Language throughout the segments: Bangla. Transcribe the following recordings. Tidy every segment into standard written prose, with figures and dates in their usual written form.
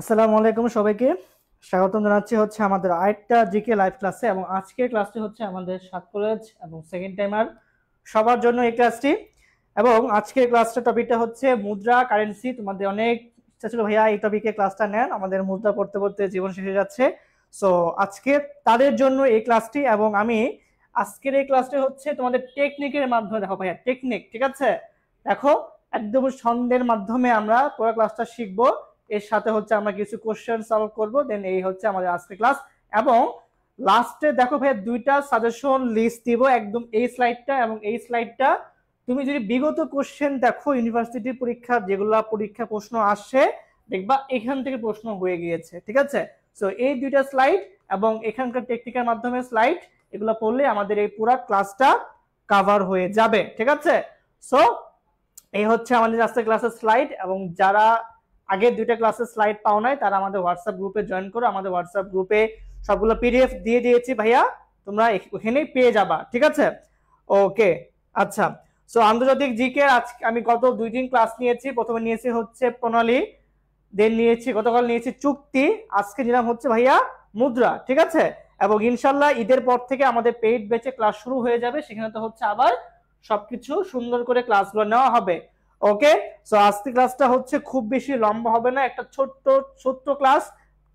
আসসালামু আলাইকুম সবাইকে স্বাগতম জানাচ্ছি হচ্ছে আমাদের আরেকটা জিকে লাইভ ক্লাসে। এবং আজকের ক্লাসটি হচ্ছে আমাদের সাত কলেজ এবং সেকেন্ড টাইমার সবার জন্য এই ক্লাসটি। এবং আজকের ক্লাসটা টপিকটা হচ্ছে মুদ্রা কারেন্সি। তোমাদের অনেক ইচ্ছা ছিল ভাইয়া এই টপিকে ক্লাসটা নেন, আমাদের মুদ্রা পড়তে পড়তে জীবন শেষ হয়ে যাচ্ছে। সো আজকে তাদের জন্য এই ক্লাসটি। এবং আমি আজকের এই ক্লাসটি হচ্ছে তোমাদের টেকনিকের মাধ্যমে, দেখো ভাইয়া টেকনিক, ঠিক আছে? দেখো একদম ছন্দের মাধ্যমে আমরা পুরো ক্লাসটা শিখবো। এর সাথে হচ্ছে আমরা কিছু কোশ্চেন সলভ করব, দেন এই হচ্ছে আমাদের আজকের ক্লাস। এবং লাস্টে দেখো ভাই দুইটা সাজেশন লিস্ট দিব, একদম এই স্লাইডটা এবং এই স্লাইডটা। তুমি যদি বিগত কোশ্চেন দেখো ইউনিভার্সিটি পরীক্ষা যেগুলা পরীক্ষা প্রশ্ন আসছে, দেখবা এখান থেকে প্রশ্ন হয়ে গিয়েছে, ঠিক আছে? সো এই দুইটা স্লাইড এবং এখানকার টেকনিকের মাধ্যমে স্লাইড, এগুলো পড়লে আমাদের এই পুরো ক্লাসটা কভার হয়ে যাবে, ঠিক আছে? সো এই হচ্ছে আমাদের আজকের ক্লাসের স্লাইড। এবং যারা আগের দুইটা ক্লাসের স্লাইড পাও নাই তারা আমাদের হোয়াটসঅ্যাপ গ্রুপে জয়েন করো। আমাদের হোয়াটসঅ্যাপ গ্রুপে সবগুলো পিডিএফ দিয়ে দিয়েছি ভাইয়া, তোমরা ওখানেই পেয়ে যাবা, ঠিক আছে? ওকে, আচ্ছা। সো আন্তর্জাতিক জিকে আজ আমি গত 2 দিন ক্লাস নিয়েছি। প্রথমে নিয়েছি হচ্ছে প্রণালী, দেন নিয়েছি গতকাল নিয়েছি চুক্তি, আজকে নিলাম হচ্ছে ভাইয়া মুদ্রা, ঠিক আছে? এবং ইনশাল্লাহ ঈদের পর থেকে আমাদের পেইড ব্যাচে ক্লাস শুরু হয়ে যাবে, সেখানে তো হচ্ছে আবার সবকিছু সুন্দর করে ক্লাসগুলো নেওয়া হবে। ওকে, সো আজকে ক্লাসটা হচ্ছে খুব বেশি লম্বা হবে না, একটা ছোট্ট ছোট্ট ক্লাস,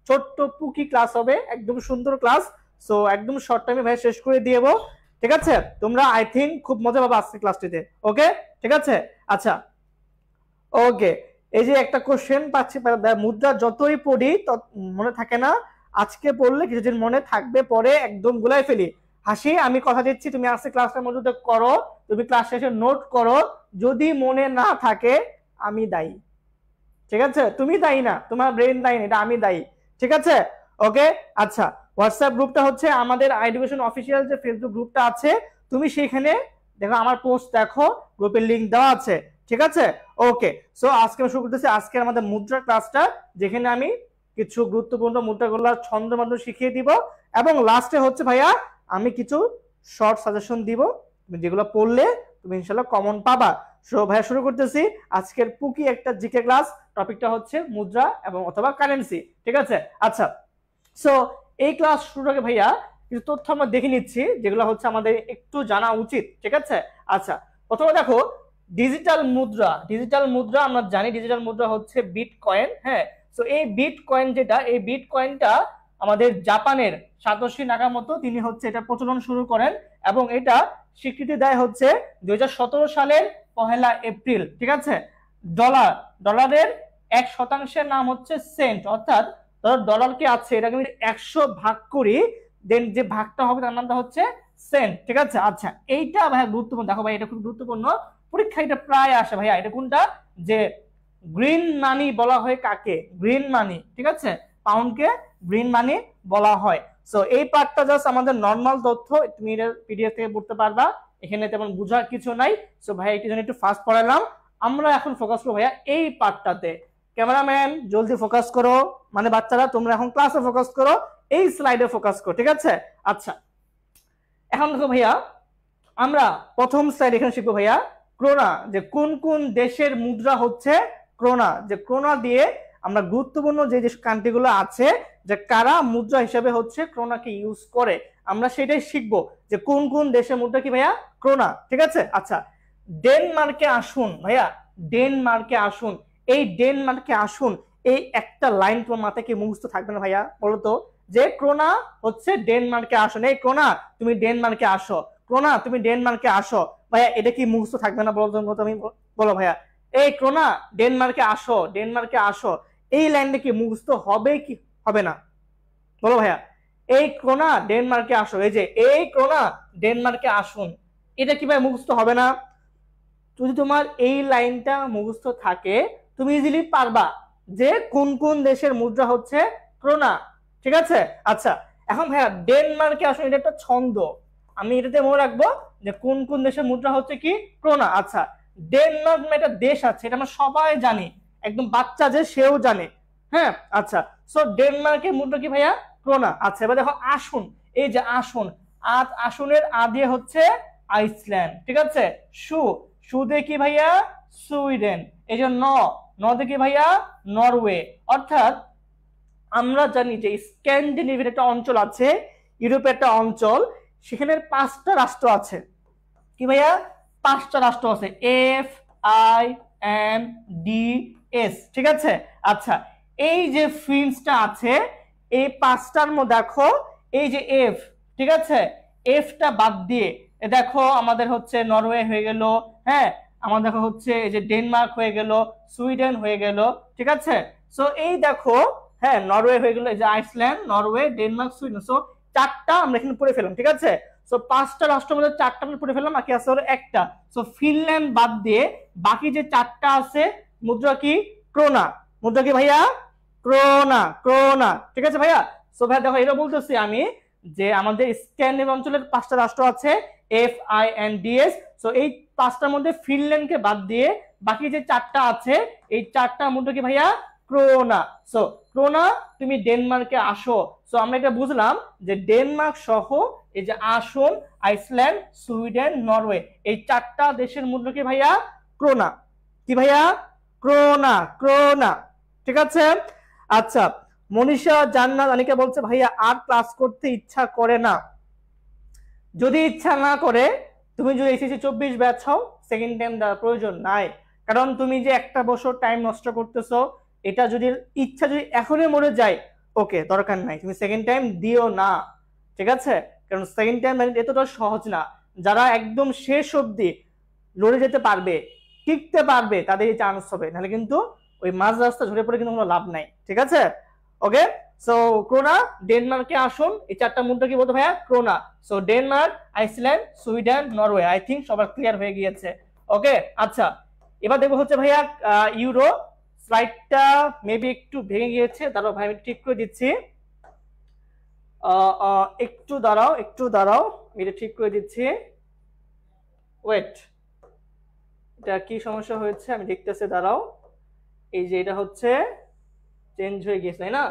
ছোট্ট পুকি ক্লাস হবে, একদম সুন্দর ক্লাস। সো একদম শর্ট টাইমে ভাই শেষ করে দিয়েবো, ঠিক আছে? তোমরা আই থিঙ্ক খুব মজা পাবে আজকে ক্লাসটিতে। ওকে, ঠিক আছে, আচ্ছা। ওকে, এই যে একটা কোশ্চেন পাচ্ছি, মুদ্রা যতই পড়ি মনে থাকে না, আজকে পড়লে কিছুদিন মনে থাকবে, পরে একদম গুলাই ফেলি। হাসি, আমি কথা দিচ্ছি তুমি আজকে ক্লাসটার মধ্যে করো, তুমি ক্লাস শেষে নোট করো, যদি মনে না থাকে আমি দায়ী, ঠিক আছে? তুমি দায়ী না, তোমার ব্রেন দায়ী না, এটা আমি দায়ী, ঠিক আছে? ওকে, আচ্ছা। হোয়াটসঅ্যাপ গ্রুপটা হচ্ছে আমাদের এডুকেশন অফিসিয়াল যে ফেসবুক গ্রুপটা আছে, তুমি সেখানে দেখো আমার পোস্ট দেখো, গ্রুপের লিংক দেওয়া আছে, ঠিক আছে? ওকে, সো আজকে আমি শুরু করতেছি আজকে আমাদের মুদ্রা ক্লাসটা, যেখানে আমি কিছু গুরুত্বপূর্ণ মুদ্রাগুলোর ছন্দ মাধ্যমে শিখিয়ে দিব। এবং লাস্টে হচ্ছে ভাইয়া আমি কিছু শর্ট সাজেশন দিব, তুমি যেগুলো পড়লে তুমি ইনশাল্লাহ কমন পাবা। সো ভাইয়া শুরু করতেছি আজকের পুকি একটা জিকে ক্লাস। টপিকটা হচ্ছে মুদ্রা এবং অথবা কারেন্সি, ঠিক আছে? আচ্ছা, সো এই ক্লাস শুরুর আগে ভাইয়া কিছু তথ্য আমরা দেখে নিচ্ছি যেগুলো হচ্ছে আমাদের একটু জানা উচিত, ঠিক আছে? আচ্ছা, প্রথমে দেখো ডিজিটাল মুদ্রা। ডিজিটাল মুদ্রা আমরা জানি, ডিজিটাল মুদ্রা হচ্ছে বিটকয়েন। হ্যাঁ, সো এই বিটকয়েন যেটা, এই বিটকয়েনটা আমাদের জাপানের সাতোশি নাকামোতো তিনি হচ্ছে এটা প্রচলন শুরু করেন। এবং এটা স্বীকৃতি দেয় হচ্ছে 2017 সালের 1 এপ্রিল, ঠিক আছে? ডলারের 1% নাম হচ্ছে সেন্ট, অর্থাৎ ধরো ডলার কি আছে, এটাকে আমি 100 ভাগ করি, দেন যে ভাগটা হবে তার নামটা হচ্ছে সেন্ট, ঠিক আছে? আচ্ছা, এইটা ভাই গুরুত্বপূর্ণ, দেখো ভাই এটা খুব গুরুত্বপূর্ণ, পরীক্ষা এটা প্রায় আসে ভাইয়া। এটা কোনটা, যে গ্রিন মানি বলা হয় কাকে? গ্রিন মানি, ঠিক আছে? পাউন্ডকে গ্রিন মানি বলা হয়। সো এই পার্টটা জাস্ট আমাদের নর্মাল তথ্য, তুমি এটা পিডিএফ থেকে পড়তে পারবা, এখানে তেমন বোঝার কিছু নাই। সো ভাই একটু জন্য একটু ফাস্ট পড়ালাম, আমরা এখন ফোকাস করবো ভাইয়া এই পার্টটাতে। ক্যামেরাম্যান জলদি ফোকাস করো, মানে বাচ্চারা তোমরা এখন ক্লাসে ফোকাস করো, এই স্লাইডে ফোকাস করো, ঠিক আছে? আচ্ছা, এখন দেখো ভাইয়া আমরা প্রথম স্লাইড এখানে শিখবো ভাইয়া ক্রোনা, যে কোন কোন দেশের মুদ্রা হচ্ছে ক্রোনা, যে ক্রোনা দিয়ে আমরা গুরুত্বপূর্ণ যে যে কান্ট্রিগুলো আছে, যে কারা মুদ্রা হিসেবে হচ্ছে ক্রোনাকে ইউজ করে, আমরা সেটাই শিখবো, যে কোন কোন দেশের মুদ্রা কি ভাইয়া ক্রোনা, ঠিক আছে? আচ্ছা, ডেনমার্কে আসুন ভাইয়া, ডেনমার্কে আসুন। এই ডেনমার্কে আসুন, এই একটা লাইন তোমার মাথায় কি মুখস্থ থাকবে না ভাইয়া, বলতো? যে ক্রোনা হচ্ছে ডেনমার্কে আসুন, এই ক্রোনা তুমি ডেনমার্কে আসো, ক্রোনা তুমি ডেনমার্কে আসো। ভাইয়া এটা কি মুখস্থ থাকবে না বলো তুমি, বলো ভাইয়া? এই ক্রোনা ডেনমার্কে আসো, ডেনমার্কে আসো, এই লাইনটা কি মুখস্থ হবে কি হবে না, বলো ভাইয়া? এই ক্রোনা ডেনমার্কে আসো, এই যে এই ক্রোনা ডেনমার্কে আসুন, এটা কি ভাই মুখস্থ হবে না? যদি তোমার এই লাইনটা মুখস্থ থাকে, তুমি ইজিলি পারবা যে কোন কোন দেশের মুদ্রা হচ্ছে ক্রোনা, ঠিক আছে? আচ্ছা, এখন ভাইয়া ডেনমার্কে আসলে এটা একটা ছন্দ, আমি এটাতে মনে রাখবো যে কোন কোন দেশের মুদ্রা হচ্ছে কি ক্রোনা। আচ্ছা, ডেনমার্ক একটা দেশ আছে, এটা আমরা সবাই জানি, একদম বাচ্চা যে সেও জানে। হ্যাঁ, আচ্ছা, সো ডেনমার্কের মুদ্রা কি ভাইয়া ক্রোনা। আচ্ছা, এবার দেখো আসুন, এই যে আসুন, আসুনের আ দিয়ে হচ্ছে আইসল্যান্ড, ঠিক আছে? সুদে কি ভাইয়া সুইডেন, এই যে ন, নদে কি ভাইয়া নরওয়ে, অর্থাৎ আমরা জানি যে স্ক্যান্ডিনেভিয়ান একটা অঞ্চল আছে, ইউরোপের একটা অঞ্চল, সেখানে 5টা রাষ্ট্র আছে। কি ভাইয়া? 5টা রাষ্ট্র আছে, FINDS, ঠিক আছে। আচ্ছা, এই যে ফিনসটা আছে, এই 5টার মধ্যে দেখো এই যে এফ, ঠিক আছে, এফটা বাদ দিয়ে দেখো আমাদের হচ্ছে নরওয়ে হয়ে গেল, হ্যাঁ, আমাদের দেখো হচ্ছে এই যে ডেনমার্ক হয়ে গেল, সুইডেন হয়ে গেল, ঠিক আছে। সো এই দেখো, হ্যাঁ, নরওয়ে হয়ে গেল, এই যে Iceland, Norway, Denmark, Sweden. So 4টা আমরা এখানে পড়ে ফেলাম, ঠিক আছে। সো 5টা রাষ্ট্রের মধ্যে 4টা আমরা পড়ে ফেললাম, বাকি আছে হলো একটা। সো ফিনল্যান্ড বাদ দিয়ে বাকি যে 4টা আছে, মুদ্রা কি? ক্রোনা। মুদ্রা কি ভাইয়া? ক্রোনা, ক্রোনা, ঠিক আছে ভাইয়া। সো ভাইয়া দেখো, এটা বলতেছি আমি যে আমাদের স্ক্যান্ডিনেভিয়ান অঞ্চলের 5টা রাষ্ট্র আছে, FINDS। সো এই 5টার মধ্যে ফিনল্যান্ডকে বাদ দিয়ে বাকি যে 4টা আছে, এই 4টা মুদ্রা কি ভাইয়া? ক্রোনা। সো ক্রোনা, তুমি ডেনমার্কে আসো। সো আমরা এটা বুঝলাম যে ডেনমার্ক সহ এই যে আসন, আইসল্যান্ড, সুইডেন, নরওয়ে, এই 4টা দেশের মুদ্রা কি ভাইয়া? ক্রোনা। কি ভাইয়া? ক্রোনা, ক্রোনা, ঠিক আছে। আচ্ছা, মনীষা জান্নাত আনিকা বলছে ভাইয়া আর ক্লাস করতে ইচ্ছা করে না। যদি ইচ্ছা না করে, তুমি যদি এসএসসি 24 ব্যাচ হও, সেকেন্ড টাইম দেওয়ার প্রয়োজন নাই। কারণ তুমি যে একটা বছর টাইম নষ্ট করতেছো, এটা যদি ইচ্ছা যদি এখনই মরে যায়, ওকে, দরকার নাই, তুমি সেকেন্ড টাইম দিও না, ঠিক আছে। কারণ সেকেন্ড টাইম এতটা সহজ না। যারা একদম শেষ অবধি লড়ে যেতে পারবে, টিকতে পারবে, তাদের চান্স হবে, নাহলে কিন্তু ওই মাঝ রাস্তা ঝরে পড়ে কিন্তু কোনো লাভ নাই, ঠিক আছে। ওকে, সো ক্রোনা, ডেনমার্কে আসুন, এই 4টা মুদ্রা কি বলতো ভাইয়া? Krona. So Denmark, Iceland, Sweden, Norway, I think সবার ক্লিয়ার হয়ে গিয়েছে। ওকে, আচ্ছা, এবার দেখবো হচ্ছে ভাইয়া ইউরো। স্লাইডটা মেবি একটু ভেঙে গিয়েছে, দাঁড়াও ভাই আমি ঠিক করে দিচ্ছি, একটু দাঁড়াও, একটু দাঁড়াও, এটা ঠিক করে দিচ্ছি, ওয়েট, এটা কি সমস্যা হয়েছে আমি দেখতেছি, দাঁড়াও। এই যে এটা হচ্ছে চেঞ্জ হয়ে গেছে, তাই না?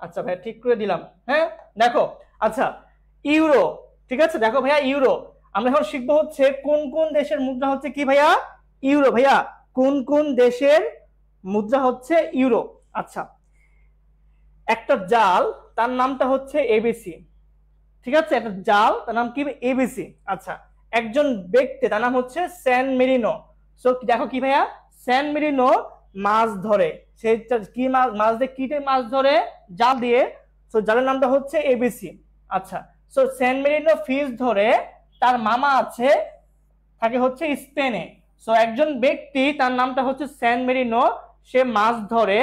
আচ্ছা ভাইয়া ঠিক করে দিলাম, হ্যাঁ। দেখো, আচ্ছা, ইউরো, ঠিক আছে। দেখো ভাইয়া, ইউরো আমরা এখন শিখবো হচ্ছে কোন কোন দেশের মুদ্রা হচ্ছে কি ভাইয়া? ইউরো। ভাইয়া, কোন কোন দেশের মুদ্রা হচ্ছে ইউরো? আচ্ছা, একটা জাল, তার নামটা হচ্ছে এবিসি, ঠিক আছে। একটা জাল, তার নাম কি? এবিসি। আচ্ছা, একজন ব্যক্তি, তার নাম হচ্ছে স্যান মেরিনো। সো দেখো কি ভাইয়া? স্যান মেরিনো মাছ ধরে, সে কি মাছ দিয়ে, কি মাছ ধরে? জাল দিয়ে। সো জালের নামটা হচ্ছে এবিসি। আচ্ছা, সো স্যান মেরিনো ফিশ ধরে, তার মামা আছে, থাকে হচ্ছে স্পেনে। সো একজন ব্যক্তি, তার নামটা হচ্ছে স্যান মেরিনো, সে মাছ ধরে,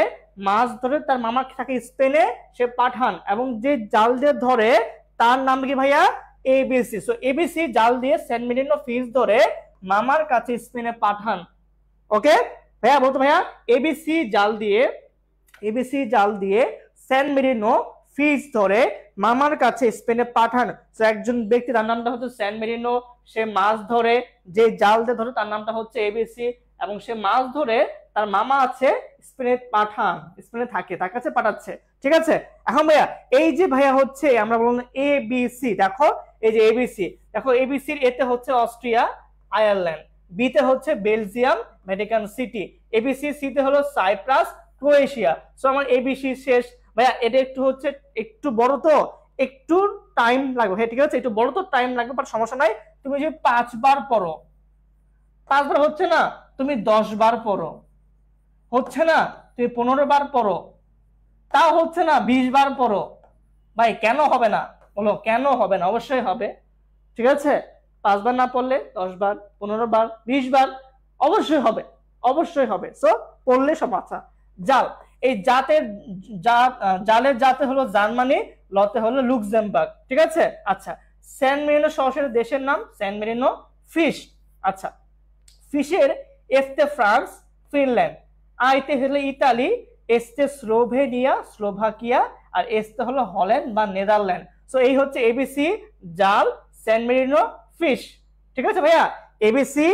মাছ ধরে তার মামা থাকে স্পেনে, সে পাঠান, এবং যে জাল দিয়ে ধরে তার নাম কি ভাইয়া? এবিসি। সো এবিসি জাল দিয়ে স্যান মেরিনো ফিশ ধরে মামার কাছে স্পেনে পাঠান। ওকে ভাইয়া, বলতো ভাইয়া, এবিসি জাল দিয়ে, এবিসি জাল দিয়ে স্যান মেরিনো ফিশ ধরে মামার কাছে স্পেনে পাঠান। তো একজন ব্যক্তি, তার নামটা হচ্ছে স্যান মেরিনো, সে মাছ ধরে, যে জাল দিয়ে ধরে তার নামটা হচ্ছে এবিসি, এবং সে মাছ ধরে তার মামা আছে স্পেনে পাঠান, স্পেনে থাকে, তার কাছে পাঠাচ্ছে, ঠিক আছে। এখন ভাইয়া, এই যে ভাইয়া হচ্ছে আমরা বললাম এবিসি, দেখো এই যে এবিসি, দেখো এবিসির এতে হচ্ছে অস্ট্রিয়া, আয়ারল্যান্ড, বিতে হচ্ছে বেলজিয়াম, ভ্যাটিকান সিটি, এবিসি সিতে হলো সাইপ্রাস, ক্রোয়েশিয়া। সো আমার এবিসি শেষ ভাইয়া। এটা একটু হচ্ছে একটু বড়, তো একটু টাইম লাগবে, হ্যাঁ ঠিক আছে, একটু বড় তো টাইম লাগবে, বাট সমস্যা নাই। তুমি যে 5 বার পড়ো, 5 বার হচ্ছে না, তুমি 10 বার পড়ো, হচ্ছে না তুমি 15 বার পড়ো, তাও হচ্ছে না 20 বার পড়ো। ভাই কেন হবে না? বলো কেন হবে না? অবশ্যই হবে, ঠিক আছে। 5 বার না পড়লে 10 বার, 15 বার, 20 বার, অবশ্যই হবে, অবশ্যই হবে। সো পড়লে সব। আচ্ছা, জাল, এই জাতের জালের জাতে হলো জার্মানি, লতে হলো লুক্সেমবার্গ, ঠিক আছে। আচ্ছা, স্যান মেরিনো সরাসরি দেশের নাম, স্যান মেরিনো ফিশ। আচ্ছা, ফিশের এফতে ফ্রান্স, ফিনল্যান্ড, আইতে হলো ইতালি, এসতে স্লোভেনিয়া, স্লোভাকিয়া, আর এসতে হলো হল্যান্ড বা নেদারল্যান্ড। সো এই হচ্ছে এবিসি জাল, স্যান মেরিনো ফিশ, ঠিক আছে ভাইয়া। এবিসি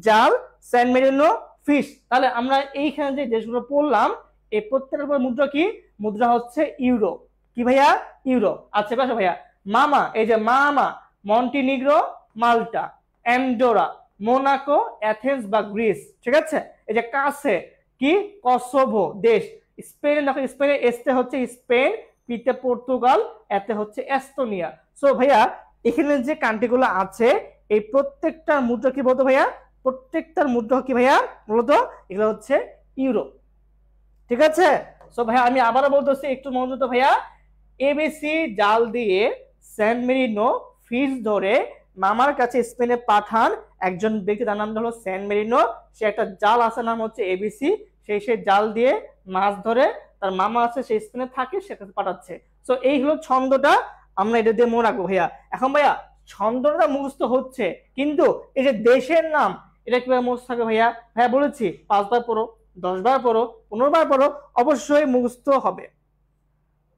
জাল, স্যান মেরিনো ফিশ। তাহলে আমরা এইখানে যে দেশগুলো পড়লাম, এই প্রত্যেকটা মুদ্রা কি? মুদ্রা হচ্ছে ইউরো। কি ভাইয়া? ইউরো। আচ্ছা ভাইয়া, মামা, এই যে মামা, মন্টিনিগ্রো, মাল্টা, অ্যান্ডোরা, মোনাকো, অ্যাথেন্স বা গ্রিস, ঠিক আছে। এই যে কাছে কি? কসোভো দেশ। স্পেন, দেখো স্পেনের এসতে হচ্ছে স্পেন, পিতে পর্তুগাল, এতে হচ্ছে এস্তোনিয়া। সো ভাইয়া এখানে যে কান্ট্রিগুলো আছে এই প্রত্যেকটার মুদ্রা কি বলতো ভাইয়া, প্রত্যেকটার মুদ্রা কি ভাইয়া বলতো, এগুলো হচ্ছে ইউরো। ঠিক আছে, সো ভাইয়া আমি আবারও বলতেছি একটু মনোযোগ তো ভাইয়া। এবিসি জাল দিয়ে স্যান মেরিনো ফিশ ধরে মামার কাছে স্পেনে পাঠান একজন ব্যক্তি, তার নাম হলো স্যান মেরিনো। সে একটা জাল আছে নাম হচ্ছে এবিসি, সেই জাল দিয়ে মাছ ধরে, তার মামা আছে সেই স্পেনে থাকে, সে কাছে পাঠাচ্ছে। সো এই হলো ছন্দটা, আমরা এটা দিয়ে মনে রাখবো ভাইয়া। এখন ভাইয়া ছন্দটা মুখস্থ হচ্ছে, কিন্তু এই যে দেশের নাম এটা কিভাবে মুখস্থ থাকে ভাইয়া? ভাইয়া বলেছি 5 বার পড়ো, 10 বার পড়ো, 15 বার পড়ো, অবশ্যই মুখস্থ হবে।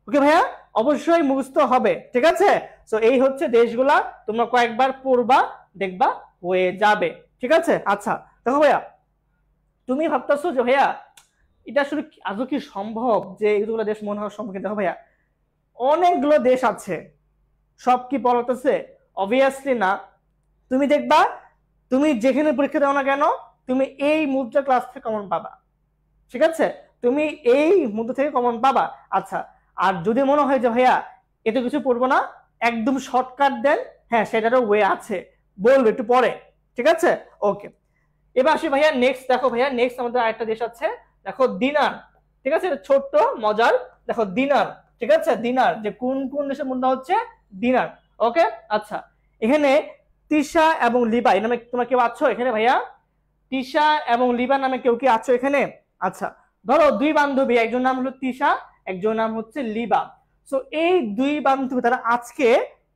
ওকে ভাইয়া, অবশ্যই মুখস্থ হবে। ঠিক আছে, সো এই হচ্ছে দেশগুলা, তোমরা কয়েকবার পড়বা, দেখবা হয়ে যাবে। ঠিক আছে, আচ্ছা দেখো ভাইয়া, তুমি ভাবতেছো যে ভাইয়া এটা আসলে আজও কি সম্ভব যে এগুলো দেশ মনে হওয়া সম্ভব? দেখো ভাইয়া অনেকগুলো দেশ আছে, সব কি পড়াতেছে? অবভিয়াসলি না। তুমি দেখবা তুমি যেখানে পরীক্ষা দাও না কেন, তুমি এই মুদ্রা ক্লাস থেকে কমন পাবা। ঠিক আছে, তুমি এই মুদ্রা থেকে কমন পাবা। আচ্ছা, আর যদি মনে হয় যে ভাইয়া এত কিছু পড়বো না, একদম শর্টকাট দেন, হ্যাঁ সেটারও ওয়ে আছে, বলবো একটু পরে। ঠিক আছে, ওকে। এবার আসি ভাইয়া নেক্সট, দেখো ভাইয়া নেক্সট আমাদের আরেকটা দেশ আছে, দেখো দিনার। ঠিক আছে, ছোট্ট মজার, দেখো দিনার। ঠিক আছে, দিনার যে কোন কোন দেশের মুদ্রা হচ্ছে দিনার। ওকে, আচ্ছা এখানে তিশা এবং লিবা এই নামে তোমরা কেউ আছো এখানে ভাইয়া? তিশা এবং লিবা নামে কেউ কি আছো এখানে? আচ্ছা, ধরো দুই বান্ধবী, একজন নাম হলো তিশা, একজন নাম হচ্ছে লিবা। সো এই দুই বান্ধবী তারা আজকে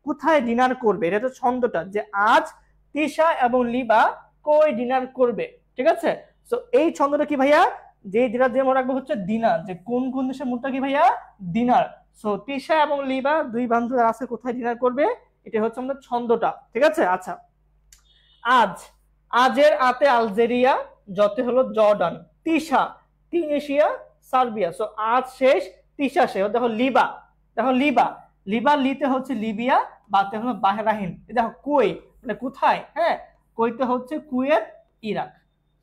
কোথায় ডিনার করবে, এটা তো ছন্দটা, যে আজ তিশা এবং লিবা কই ডিনার করবে। ঠিক আছে, সো এই ছন্দটা কি ভাইয়া, যে যেটা দিয়ে মনে রাখবো হচ্ছে দিনার, যে কোন কোন দেশের মুদ্রা কি ভাইয়া দিনার। সো তিশা এবং লিবা দুই বান্ধবী আছে কোথায় ডিনার করবে, এটা হচ্ছে আমাদের ছন্দটা। ঠিক আছে, আচ্ছা আজ, আজের আতে আলজেরিয়া, যতে হলো Jordan, Tisha Tunisia Serbia. So আজ শেষ, তিশা শেষ। দেখো লিবা, দেখো লিবা, লিবা লিতে হচ্ছে লিবিয়া, বাতে হলো বাহরাইন। দেখো কুই মানে কোথায়, হ্যাঁ কুইতে হচ্ছে কুয়েত ইরাক।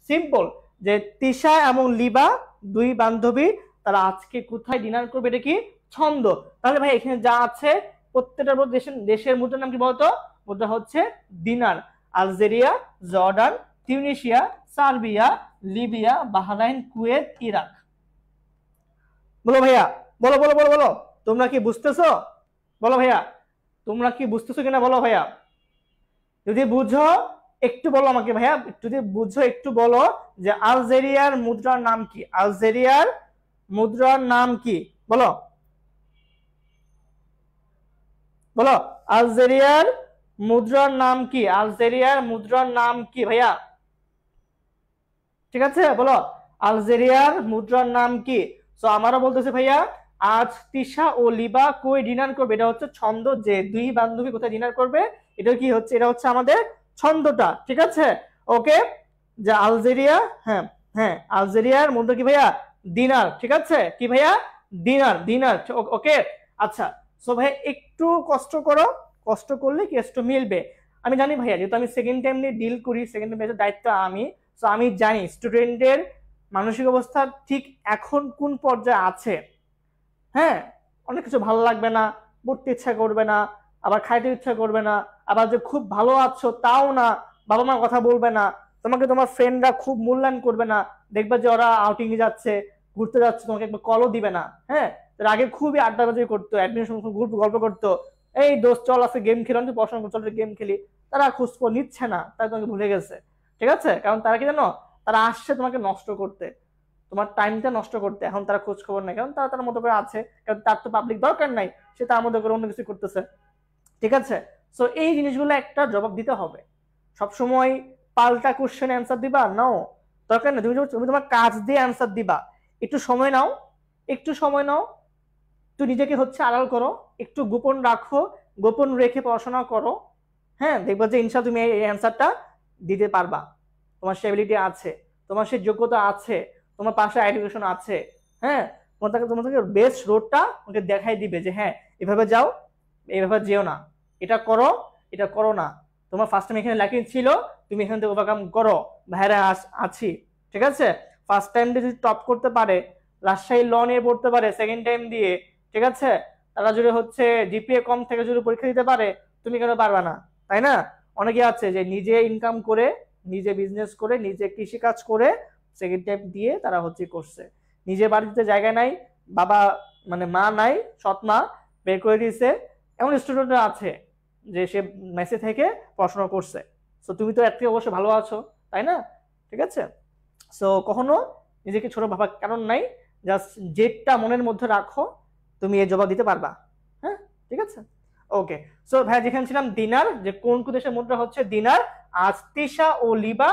সিম্পল, যে তিশা এবং লিবা দুই বান্ধবী তারা আজকে কোথায় ডিনার করবে, এটা কি ছন্দ। তাহলে ভাই এখানে যা আছে প্রত্যেকটা দেশের মুদ্রার নাম কি বলতো? মুদ্রা হচ্ছে dinar. Algeria, Jordan, Tunisia, Serbia, Libya, Bahrain, Kuwait, Iraq. বলো ভাইয়া, বলো বলো বলো বলো, তোমরা কি বুঝতেছো? বলো ভাইয়া, তোমরা কি বুঝতেছো কিনা বলো ভাইয়া? যদি বুঝো একটু বলো আমাকে ভাইয়া, যদি বুঝো একটু বলো যে আলজেরিয়ার মুদ্রার নাম কি, আলজেরিয়ার মুদ্রার নাম কি, বলো বলো, আলজেরিয়ার মুদ্রার নাম কি, আলজেরিয়ার মুদ্রার নাম কি ভাইয়া? ঠিক আছে, বলো আলজেরিয়ার মুদ্রার নাম কি? তো আমারও বলতেছে ভাইয়া আজ তিশা ও লিবা কই ডিনার করবে, এটা হচ্ছে ছন্দ, যে দুই বান্ধবী কোথায় ডিনার করবে, এটা কি হচ্ছে, এটা হচ্ছে আমাদের ছন্দটা। ঠিক আছে, ওকে, যে আলজেরিয়া, হ্যাঁ হ্যাঁ আলজেরিয়ার মুদ্রা কি ভাইয়া দিনার। ঠিক আছে, কি ভাইয়া দিনার, দিনার। ওকে, আচ্ছা সো ভাই একটু কষ্ট করো, কষ্ট করলে কেষ্ট মিলবে। আমি জানি ভাইয়া, যেহেতু আমি সেকেন্ড টাইম নিয়ে ডিল করি, সেকেন্ড টাইম দায়িত্ব আমি, তো আমি জানি স্টুডেন্টের মানসিক অবস্থা ঠিক এখন কোন পর্যায়ে আছে। হ্যাঁ, অনেক কিছু ভালো লাগবে না, পড়তে ইচ্ছা করবে না, আবার খাইতে ইচ্ছা করবে না, আবার যে খুব ভালো আছো তাও না, বাবা মা কথা বলবে না, তোমাকে তোমার ফ্রেন্ডরা খুব মূল্যায়ন করবে না, দেখবে যে ওরা আউটিং এ যাচ্ছে, ঘুরতে যাচ্ছে, তোমাকে একবার কলও দিবে না। হ্যাঁ, তার আগে খুবই আড্ডাবাজি করতো, অ্যাডমিশন গ্রুপ গল্প করতো, এই দোস্ত চল আছে গেম খেলো, পড়াশোনা চল গেম খেলি, তারা খোঁজ নিচ্ছে না, তাই তোমাকে ভুলে গেছে। ঠিক আছে, কারণ তারা কি জানো, তারা আসছে তোমাকে নষ্ট করতে, তোমার টাইমটা নষ্ট করতে। এখন তারা খোঁজ খবর নেই, কারণ তারা তার মতো করে আছে, কারণ তার তো পাবলিক দরকার নাই, সে তার মতো করে অন্য কিছু করতেছে। ঠিক আছে, সো এই জিনিসগুলো একটা জবাব দিতে হবে। সবসময় পাল্টা কোশ্চেন অ্যান্সার দিবা নাও, দরকার নেই। তুমি তোমার কাজ দিয়ে অ্যান্সার দিবা, একটু সময় নাও, একটু সময় নাও, একটু নিজেকে হচ্ছে আড়াল করো, একটু গোপন রাখো, গোপন রেখে পড়াশোনা করো। হ্যাঁ, দেখবা যে ইনশাআল্লাহ তুমি এই অ্যান্সারটা দিতে পারবা, তোমার সে এবিলিটি আছে, তোমার সে যোগ্যতা আছে, তোমার পাশে এডুকেশন আছে। হ্যাঁ, তোমাকে বেস্ট রোডটা তোমাকে দেখাই দিবে, যে হ্যাঁ এভাবে যাও, এইভাবে যেও না, এটা করো, এটা করো না। তোমার ফার্স্ট টাইম এখানে ল্যাকিং ছিল, তুমি এখান থেকে ওভারকাম করো, ভাইরা আছি। ঠিক আছে, ফার্স্ট টাইম যদি টপ করতে পারে, রাজশাহী ল নিয়ে পড়তে পারে সেকেন্ড টাইম দিয়ে, ঠিক আছে, তারা যদি হচ্ছে জিপিএ কম থেকে যদি পরীক্ষা দিতে পারে, তুমি কেন পারবা না, তাই না? অনেকে আছে যে নিজে ইনকাম করে, নিজে বিজনেস করে, নিজে কৃষি কাজ করে সেকেন্ড টাইম দিয়ে তারা হচ্ছে করছে। নিজের বাড়িতে জায়গা নাই, বাবা মানে মা নাই, সৎ মা বের করে দিয়েছে, এমন স্টুডেন্ট আছে যে সে মেসে থেকে পড়াশোনা করছে। সো তুমি তো একটি অবশ্যই ভালো আছো, তাই না? ঠিক আছে, সো কখনো নিজেকে ছোট ভাবার কারণ নাই, জাস্ট যেটা মনের মধ্যে রাখো তুমি এই জবাব দিতে পারবা। হ্যাঁ, ঠিক আছে, ওকে। সো ভাই যেখানে ছিলাম দিনার, যে কোন কোন দেশের মুদ্রা হচ্ছে দিনার। আজ তিশা ও লিবা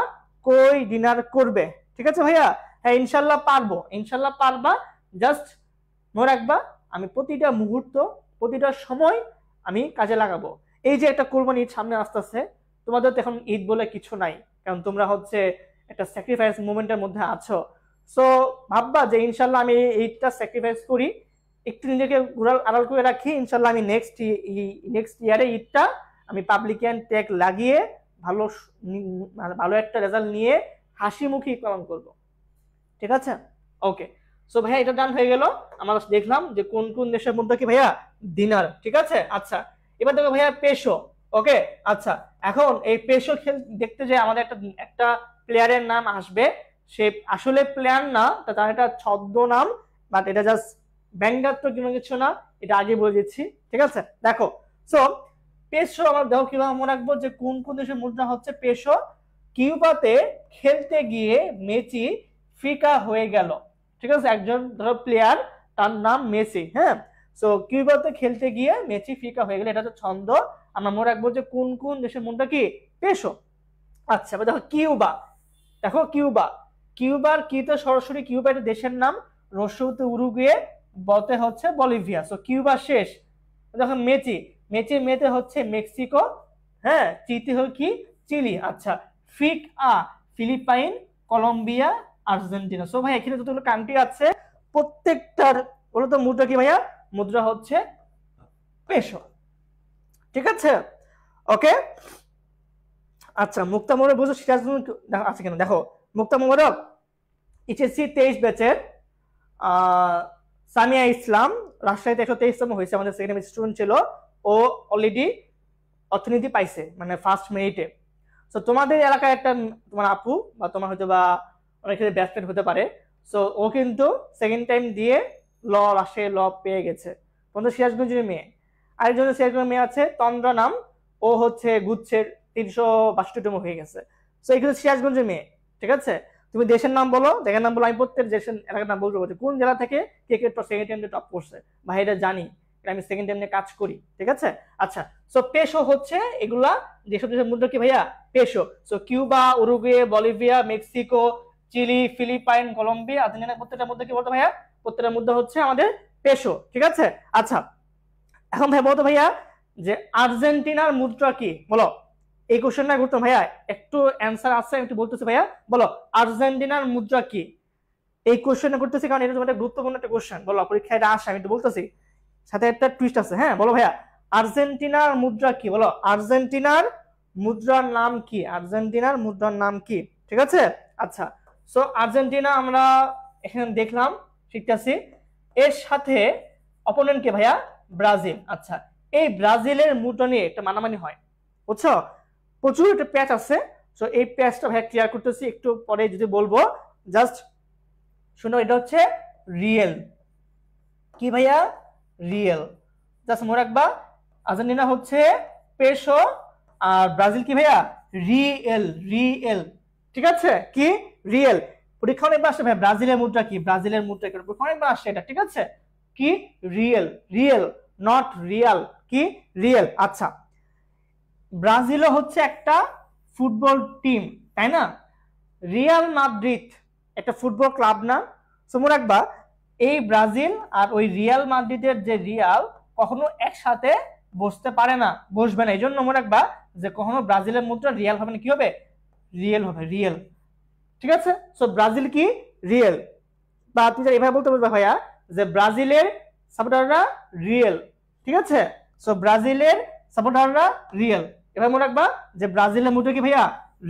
কই দিনার করবে, ঠিক আছে ভাইয়া? হ্যাঁ ইনশাল্লাহ পারবো, ইনশাল্লাহ পারবা। জাস্ট মনে রাখবা আমি প্রতিটা মুহূর্ত, প্রতিটা সময় আমি কাজে লাগাবো। এই যে একটা কোরবানি ঈদ সামনে আসতেছে, তোমাদের তো এখন ঈদ বলে কিছু নাই, কারণ তোমরা হচ্ছে একটা স্যাক্রিফাইস মুভমেন্টের মধ্যে আছো। সো ভাববা যে ইনশাল্লাহ আমি ঈদটা স্যাক্রিফাইস করি, একটু নিজেকে আড়াল করে রাখি, ইনশাল্লাহ আমি নেক্সট ইয়ারে ঈদটা আমি পাবলিকান ট্যাগ লাগিয়ে ভালো ভালো একটা রেজাল্ট নিয়ে হাসি মুখে পালন করব, ঠিক আছে? ওকে, সো ভাইয়া এটা ডান হয়ে গেল। আমরা দেখলাম যে কোন কোন দেশের মধ্যে কি ভাইয়া দিনার, ঠিক আছে? আচ্ছা, এবার দেখো ভাইয়া পেশো। ওকে, আচ্ছা, এখন এই পেশো খেল দেখতে যে আমাদের একটা প্লেয়ারের নাম আসবে, সে আসলে প্লেয়ার না, তার একটা ছদ্ম নাম, বাট এটা জাস্ট ব্যঙ্গাত্মক কোনো কিছু না, এটা আগে বলে দিচ্ছি, ঠিক আছে? দেখো, সো পেশো আমরা দেখো কিভাবে মনে রাখবো যে কোন কোন দেশের মুদ্রা হচ্ছে পেশো। কিউবাতে খেলতে গিয়ে মেসি ফিকা হয়ে গেল, ঠিক আছে? একজন ধরো প্লেয়ার, তার নাম মেসি, হ্যাঁ। সো কিউবাতে খেলতে গিয়ে মেসি ফিকা হয়ে গেল, এটা হচ্ছে ছন্দ। আমরা মনে রাখবো যে কোন কোন দেশের মুদ্রা কি পেশো। আচ্ছা, দেখো কিউবা, দেখো কিউবা, কিউবার কিতে সরাসরি কিউবা একটা দেশের নাম, রসুতে উরুগুয়ে, বলতে হচ্ছে বলিভিয়া। সো কিউবা শেষ। দেখো মেচি, মেচি মেতে হচ্ছে মেক্সিকো, হ্যাঁ। চিতে হল কি চিলি। আচ্ছা, ফিক আ ফিলিপাইন, কলম্বিয়া, আর্জেন্টিনা। সো ভাই এখানে যতগুলো কান্ট্রি আছে প্রত্যেকটার বলো তো মুদ্রা কি ভাইয়া? মুদ্রা হচ্ছে পেশো, ঠিক আছে? ওকে, আচ্ছা, মুক্তা মোবারক বুঝো সিরাজগঞ্জ আছে কেন? দেখো মুক্তা মোবারক এইচএসসি 23 ব্যাচের সামিয়া ইসলাম, রাজশাহীতে 123তম হয়েছে, আমাদের সেকেন্ড স্টুডেন্ট ছিল। ও অলরেডি অর্থনীতি পাইছে, মানে ফার্স্ট মেরিটে। সো তোমাদের এলাকায় একটা তোমার আপু বা তোমার হয়তো বা অনেক ক্ষেত্রে ব্যাচমেট হতে পারে, সো ও কিন্তু সেকেন্ড টাইম দিয়ে রাজশাহী ল পেয়ে গেছে। তোমাদের সিরাজগঞ্জের মেয়ে। আরেকজনের সিরাজগঞ্জের মেয়ে আছে তন্দ্রা নাম, ও হচ্ছে গুচ্ছের 362তম হয়ে গেছে। সো এগুলো সিরাজগঞ্জের মেয়ে, ঠিক আছে? তুমি দেশের নাম বলো, দেশের নাম বলো, আমি প্রত্যেক দেশের এলাকার নাম বলতে পারছি কোন জেলা থেকে কে কে সেকেন্ড টাইম টপ করছে, ভাই এটা জানি, আমি সেকেন্ড টাইম নিয়ে কাজ করি, ঠিক আছে? আচ্ছা, সো পেশো হচ্ছে এগুলা যেসব দেশের মুদ্রা কি ভাইয়া peso. So Cuba, Uruguay, Bolivia, Mexico, Chile, Philippines, Colombia, Argentina, প্রত্যেকটার মধ্যে কি বলতো ভাইয়া? প্রত্যেকটার মধ্যে হচ্ছে আমাদের পেশো, ঠিক আছে? আচ্ছা, এখন ভাই বলতো ভাইয়া যে আর্জেন্টিনার মুদ্রা কি, বলো। এই কোশ্চেনটা করতো ভাইয়া, একটু অ্যান্সার আছে একটু বলতেছি ভাইয়া, বলো আর্জেন্টিনার মুদ্রা কি? এই কোশ্চেনটা করতেছি কারণ এটা তোমাদের গুরুত্বপূর্ণ একটা কোশ্চেন, বলো পরীক্ষায় এটা আসে, আমি তো বলতেছি, সাথে একটা টুইস্ট আছে, হ্যাঁ। বলো ভাইয়া আর্জেন্টিনার মুদ্রা কি, বলো আর্জেন্টিনার মুদ্রার নাম কি? আর্জেন্টিনার মুদ্রার নাম কি, ঠিক আছে? আচ্ছা, সো আর্জেন্টিনা আমরা এখানে দেখলাম, শিখতেছি। এর সাথে অপোনেন্ট কে ভাইয়া? ব্রাজিল। আচ্ছা, এই ব্রাজিলের মুদ্রা নিয়ে একটা মানামানি হয়, বুঝছো? প্রচুর একটা প্যাচ আছে। সো এই প্যাচটা ভাইয়া ক্লিয়ার করতেছি একটু পরে যদি বলবো, জাস্ট শুনো, এটা হচ্ছে রিয়েল। কি ভাইয়া? রিয়েল। জাস্ট মনে রাখবা আর্জেন্টিনা হচ্ছে পেসো, আর ব্রাজিল কি ভাইয়া? রিয়েল, রিয়েল, ঠিক আছে? কি রিয়েল। পরীক্ষা অনেকবার আসে ভাই ব্রাজিলের মুদ্রা কি, ব্রাজিলের মুদ্রা কি, পরীক্ষা অনেকবার আসে এটা, ঠিক আছে? কি রিয়েল, রিয়েল, নট রিয়াল, কি রিয়েল। আচ্ছা, ব্রাজিলও হচ্ছে একটা ফুটবল টিম, তাই না? রিয়াল মাদ্রিদ একটা ফুটবল ক্লাব না? সো মনে রাখবা এই ব্রাজিল আর ওই রিয়াল মাদ্রিদের যে রিয়াল কখনো একসাথে বসতে পারে না, বসবে না। এই জন্য মনে রাখবা যে কখনো ব্রাজিলের মুদ্রা রিয়াল হবে না, কি হবে? রিয়েল হবে, রিয়েল, ঠিক আছে? সো ব্রাজিল কি রিয়েল, বা তুমি এভাবে বলতে পারবে ভাইয়া যে ব্রাজিলের সাপোর্টাররা রিয়েল, ঠিক আছে? সো ব্রাজিলের সাপোর্টাররা রিয়েল, এভাবে মনে রাখবা যে ব্রাজিলের মুদ্রা কি ভাইয়া?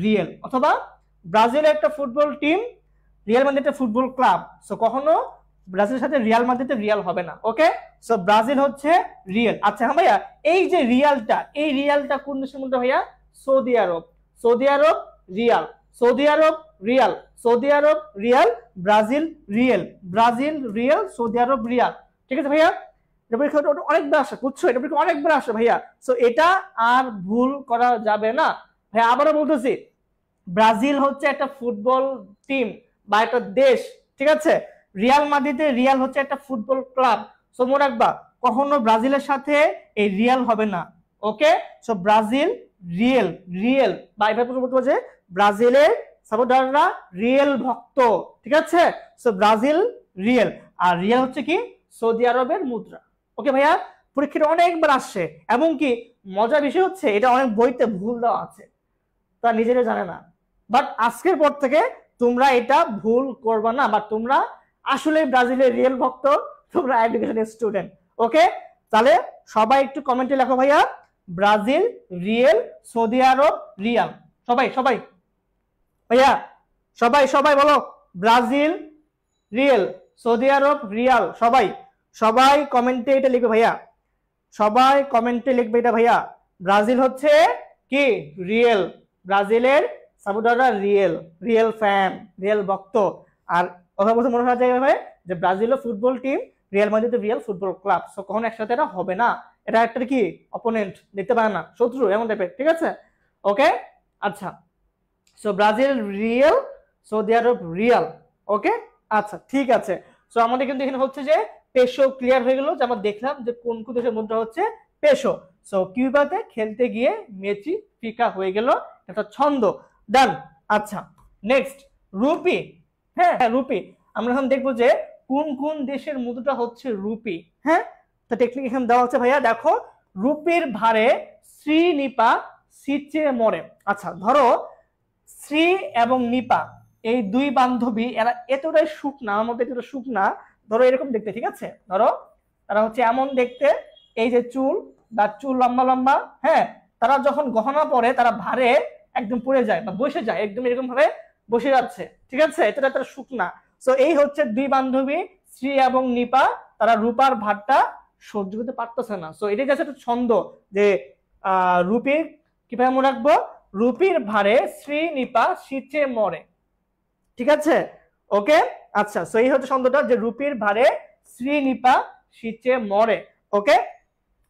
রিয়েল। অথবা ব্রাজিলের একটা ফুটবল টিম, রিয়াল মাদ্রিদ একটা ফুটবল ক্লাব। সো কখনো ব্রাজিলের সাথে রিয়াল মাদ্রিদের রিয়াল হবে না। ওকে, সো ব্রাজিল হচ্ছে রিয়েল। আচ্ছা হ্যাঁ ভাইয়া, এই যে রিয়ালটা, এই রিয়ালটা কোন দেশের মধ্যে ভাইয়া? Saudi Arab. Saudi Arab riyal, Saudi Arab riyal, Saudi Arab riyal, Brazil real, Brazil real, Saudi Arab riyal. ঠিক আছে ভাইয়া, অনেকবার আসে, বুঝছো? এটা অনেকবার আসে ভাইয়া। সো এটা আর ভুল করা যাবে না ভাইয়া। আবারও বলতেছি, ব্রাজিল হচ্ছে একটা ফুটবল টিম বা একটা দেশ, ঠিক আছে? রিয়াল মাদ্রিদে রিয়াল হচ্ছে একটা ফুটবল ক্লাব। সো মনে রাখবা, কখনো ব্রাজিলের সাথে এই রিয়াল হবে না। ওকে, সো ব্রাজিল রিয়েল, রিয়েল বা এভাবে বলতে যে ব্রাজিলের সাপোর্টাররা রিয়েল ভক্ত, ঠিক আছে? সো ব্রাজিল রিয়েল, আর রিয়াল হচ্ছে কি? সৌদি আরবের মুদ্রা। ওকে ভাইয়া, পরীক্ষাটা অনেকবার আসছে, এমনকি মজার বিষয় হচ্ছে এটা অনেক বইতে ভুল দেওয়া আছে, তা নিজেরা জানে না। বাট আজকের পর থেকে তোমরা এটা ভুল করবে না, বা তোমরা আসলে ব্রাজিলের রিয়েল ভক্ত, তোমরা এডুকেশনের স্টুডেন্ট। ওকে, তাহলে সবাই একটু কমেন্টে লেখো ভাইয়া, Brazil real, Saudi Arab Real. সবাই সবাই ভাইয়া, সবাই সবাই বলো, Brazil real, Saudi Arab Real. সবাই সবাই কমেন্টে এটা লিখবে ভাইয়া, সবাই কমেন্টে লিখবে এটা ভাইয়া। ব্রাজিল হচ্ছে কি? রিয়েল। ব্রাজিলের সাপোর্টাররা রিয়েল, রিয়েল ফ্যান, রিয়েল ভক্ত। আর কথা বলতে মনে হয় যায় যে ব্রাজিলের football team, Real Madrid real football club. So কখনো একসাথে এটা হবে না, এটা একটা কি অপোনেন্ট, দেখতে পারে না, শত্রু এমন টাইপের, ঠিক আছে? ওকে, আচ্ছা, so Brazil real, Saudi Arab Real. ওকে, আচ্ছা ঠিক আছে। সো আমাদের কিন্তু এখানে হচ্ছে যে পেশো ক্লিয়ার হয়ে গেল, যে আমরা দেখলাম যে কোন কোন দেশের মুদ্রা হচ্ছে পেশো। সো কিউবাতে খেলতে গিয়ে মেসি ফিকা হয়ে গেল, একটা ছন্দ। ডান। আচ্ছা, নেক্সট রুপি। হ্যাঁ রুপি, আমরা এখন দেখবো যে কোন কোন দেশের মুদ্রা হচ্ছে রুপি। হ্যাঁ, তো টেকনিক এখানে দেওয়া হচ্ছে ভাইয়া, দেখো, রুপির ভারে শ্রী নিপা সিচে মরে। আচ্ছা ধরো শ্রী এবং নিপা এই দুই বান্ধবী, এরা এতটাই শুকনা, আমার মধ্যে এতটা শুকনা, ধরো এরকম দেখতে, ঠিক আছে? ধরো তারা হচ্ছে এমন দেখতে, এই যে চুল বা চুল লম্বা লম্বা, হ্যাঁ, তারা যখন গহনা পরে তারা ভারে একদম পড়ে যায় বা বসে যায়, একদম এরকম ভাবে বসে যাচ্ছে, ঠিক আছে? এতটা তারা শুকনা। সো এই হচ্ছে দুই বান্ধবী শ্রী এবং নিপা, তারা রূপার ভারটা সহ্য করতে পারতেছে না। সো এটাই যাচ্ছে একটা ছন্দ, যে রুপির কিভাবে মনে রাখবো, রুপির ভারে শ্রী নিপা সিচে মরে, ঠিক আছে? ওকে, আচ্ছা, সো এই হচ্ছে ছন্দটা, যে রুপির ভারে শ্রী নিপা সিচে মরে। ওকে,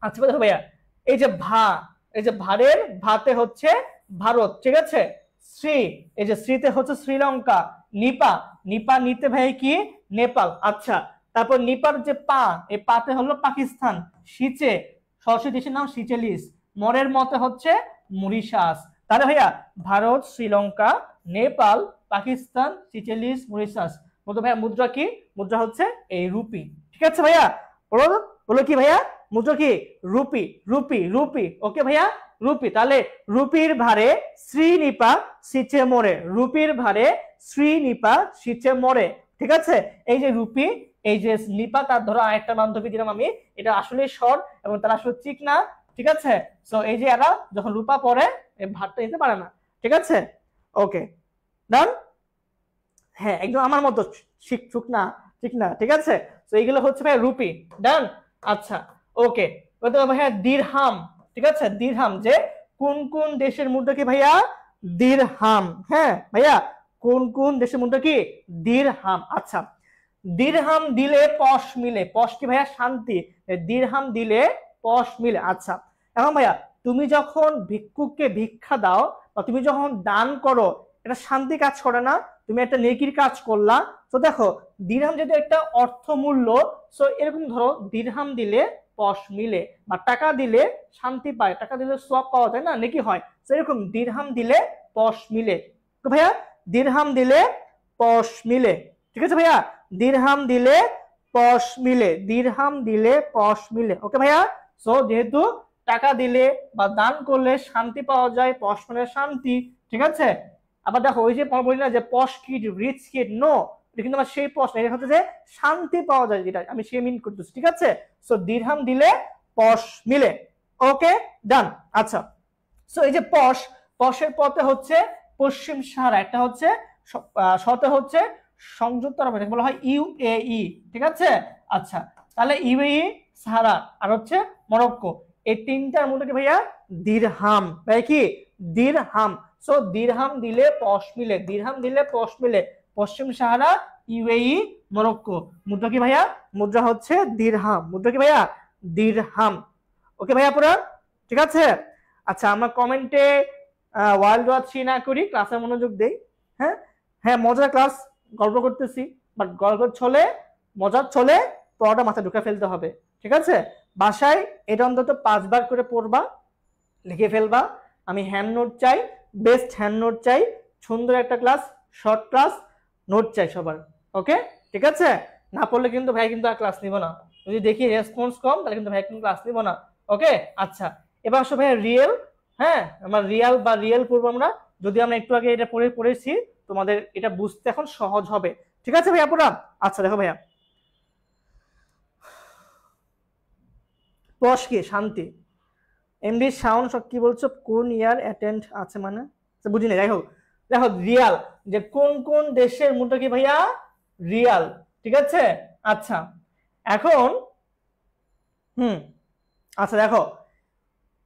আচ্ছা ভাইয়া, এই যে ভা, এই যে ভারের ভাতে হচ্ছে ভারত, ঠিক আছে? শ্রী, এই যে শ্রীতে হচ্ছে শ্রীলঙ্কা, নিপা, নিপা নিতে ভাই কি? নেপাল। আচ্ছা, তারপর নিপার যে পা, এই পাতে হলো পাকিস্তান, সিচে সরাসরি দেশের নাম সিচেলিস, মরের মতে হচ্ছে মরিশাস। তাহলে ভাইয়া ভারত, শ্রীলঙ্কা, নেপাল, পাকিস্তান, সিচেলিস, মরিশাস। বলতো ভাইয়া মুদ্রা কি? মুদ্রা হচ্ছে এই রুপি, ঠিক আছে ভাইয়া? বলো বলো কি ভাইয়া? মুদ্রা কি? Rupee, rupee, rupee. ওকে ভাইয়া, রুপি। তাহলে রুপির ভারে শ্রী নিপা সিচে মরে, রুপির ভারে শ্রী নিপা সিচে মরে, ঠিক আছে? এই যে রুপি, এই যে নিপা, তার ধরো আরেকটা বান্ধবী দিলাম আমি, এটা আসলে স্বর এবং তারা আসলে চিকনা, ঠিক আছে? সো এই যে এরা যখন রূপা পরে এই ভাতটা নিতে পারে না, ঠিক আছে? ওকে, ডান। হ্যাঁ, একদম আমার মতো শিক্ষুক না, ঠিক না, ঠিক আছে? তো এইগুলো হচ্ছে ভাই রুপি। ডান। আচ্ছা, ওকে, ভাইয়া দিরহাম, ঠিক আছে? দিরহাম, যে কোন কোন দেশের মুদ্রা কি ভাইয়া? দিরহাম। হ্যাঁ ভাইয়া, কোন কোন দেশের মুদ্রা কি? দিরহাম। আচ্ছা, দিরহাম দিলে পশ মিলে, পশ কি ভাইয়া? শান্তি। দিরহাম দিলে পশ মিলে। আচ্ছা, এখন ভাইয়া তুমি যখন ভিক্ষুককে ভিক্ষা দাও বা তুমি যখন দান করো, এটা শান্তি কাজ করে না? তুমি একটা নেকির কাজ করলা। তো দেখো, দিরহাম যদি একটা অর্থমূল্য, সো এরকম ধরো দিরহাম দিলে পশ মিলে, বা টাকা দিলে শান্তি পায়, টাকা দিলে সওয়াব পাওয়া যায় না, নেকি হয়। তো এরকম দিরহাম দিলে পশ মিলে। তো ভাইয়া দিরহাম দিলে পশ মিলে, ঠিক আছে ভাইয়া? দিরহাম দিলে পশ মিলে, দিরহাম দিলে পশ মিলে। ওকে ভাইয়া, সো যেহেতু টাকা দিলে বা দান করলে শান্তি পাওয়া যায়, পশ মানে শান্তি, ঠিক আছে? আবার দেখো, ওই যে বলি না যে পশ কিড, রিচ কিড, নো, এটা কিন্তু আমার সেই পশ না, এটা হচ্ছে যে শান্তি পাওয়া যায়, যেটা আমি সে মিন করতেছি, ঠিক আছে? সো দিরহাম দিলে পশ মিলে। ওকে, ডান। আচ্ছা, সো এই যে পশ, পশের পথে হচ্ছে পশ্চিম সাহারা, একটা হচ্ছে শতে হচ্ছে সংযুক্ত আরব এটাকে বলা হয় ইউএই, ঠিক আছে। আচ্ছা, তাহলে ইউএই, সাহারা আর হচ্ছে মরক্কো, এই তিনটার মধ্যে কি ভাইয়া দিরহাম, ভাই কি দিরহাম। সো দিরহাম দিলে পশ মিলে, দিরহাম দিলে পশ মিলে, পশ্চিম সাহারা, ইউএই, মরক্কো, মুদ্রা কি ভাইয়া, মুদ্রা হচ্ছে দিরহাম, মুদ্রা কি ভাইয়া দিরহাম। ওকে ভাইয়া পুরা ঠিক আছে। আচ্ছা, আমরা কমেন্টে ওয়ার্ল্ড ওয়ার 3 না করি, ক্লাসে মনোযোগ দেই। হ্যাঁ হ্যাঁ, মজার ক্লাস, গল্প করতেছি, বাট গল্পের ছলে, মজার ছলে পড়াটা মাথায় ঢুকে ফেলতে হবে, ঠিক আছে। বাসায় এটা অন্তত 5 বার করে পড়বা, লিখে ফেলবা। আমি হ্যান্ড নোট চাই, বেস্ট হ্যান্ড নোট চাই, সুন্দর একটা ক্লাস, শর্ট ক্লাস, নোট চাই সবার। ওকে ঠিক আছে, না পড়লে কিন্তু ভাই কিন্তু আর ক্লাস নিব না, যদি দেখি রেসপন্স কম তাহলে কিন্তু ভাই কিন্তু ক্লাস নিব না। ওকে আচ্ছা, এবার আসো ভাইয়া রিয়েল। হ্যাঁ, আমার রিয়াল বা রিয়েল পড়বো আমরা, যদি আমরা একটু আগে এটা পড়েছি, তোমাদের এটা বুঝতে এখন সহজ হবে, ঠিক আছে ভাইয়া পুরা। আচ্ছা দেখো ভাইয়া, পশ কি শান্তি, এমডি সাউন্ড সব কি বলছো, কোন ইয়ার অ্যাটেন্ড আছে মানে বুঝি না, যাই হোক। দেখো রিয়াল, যে কোন কোন দেশের মুদ্রা কি ভাইয়া রিয়াল, ঠিক আছে। আচ্ছা এখন আচ্ছা দেখো,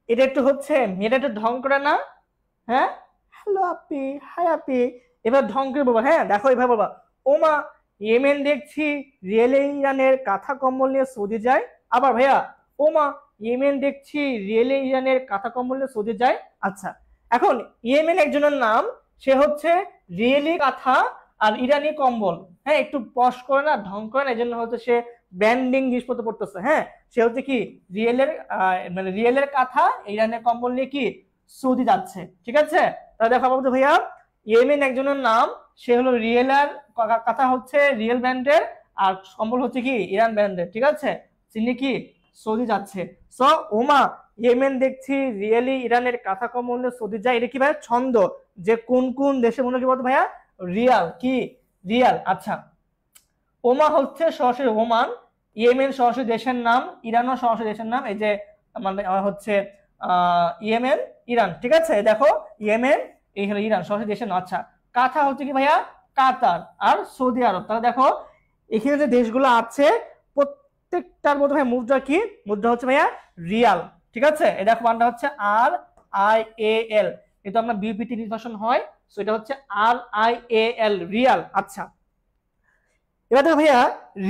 এটা একটু হচ্ছে মেয়েটা একটু ঢং করে না, হ্যাঁ হ্যালো আপি, হাই আপি, এবার ঢং করে বলবা। হ্যাঁ দেখো এভাবে বলবা, ওমা ইয়েমেন দেখছি রিয়েলে ইরানের কাঁথা কম্বল নিয়ে সৌদি যায়। আবার ভাইয়া, ওমা ইয়েমেন দেখছি রিয়েলে ইরানের কাঁথা কম্বল নিয়ে সৌদি যায়। আচ্ছা, এখন ইয়েমেন একজনের নাম, সে হচ্ছে রিয়েলি কাঁথা আর ইরানি কম্বল। হ্যাঁ, একটু পশ করে না, ঢং করে না, এই জন্য হচ্ছে সে ব্র্যান্ডিং জিনিসপত্র পড়তেছে। হ্যাঁ, সে হচ্ছে কি রিয়েলের মানে রিয়েলের কাঁথা ইরানের কম্বল নিয়ে কি সৌদি যাচ্ছে, ঠিক আছে। তাহলে দেখো আপাতত ভাইয়া, ইয়েমেন একজনের নাম, সে হলো রিয়েলার কাঁথা হচ্ছে রিয়েল ব্র্যান্ডের, আর কম্বল হচ্ছে কি ইরান ব্র্যান্ডের, ঠিক আছে। তিনি কি সৌদি যাচ্ছে। সো ওমা ইয়েমেন দেখছি রিয়েলি ইরানের কাঁথা কম্বল নিয়ে সৌদি যায়, এটা কি ভাইয়া ছন্দ, যে কোন কোন দেশে মনে কি বলতো ভাইয়া রিয়াল, কি রিয়াল। আচ্ছা, ওমা হচ্ছে সরাসরি ওমান, ইয়েমেন সরাসরি দেশের নাম, ইরানও সরাসরি দেশের নাম, এই যে মানে হচ্ছে ইয়েমেন, ইরান, ঠিক আছে। দেখো ইয়েমেন, এই হলো ইরান, সরাসরি দেশের নাম। আচ্ছা, কাঁথা হচ্ছে কি ভাইয়া কাতার আর সৌদি আরব। তাহলে দেখো এখানে যে দেশগুলো আছে প্রত্যেকটার মধ্যে ভাই মুদ্রা কি, মুদ্রা হচ্ছে ভাইয়া রিয়াল, ঠিক আছে। এই দেখো মানটা হচ্ছে RIAL, এটা আমরা বিপিটি নির্বাচন হয়, সো এটা হচ্ছে RIAL রিয়াল। আচ্ছা, এবার দেখো ভাইয়া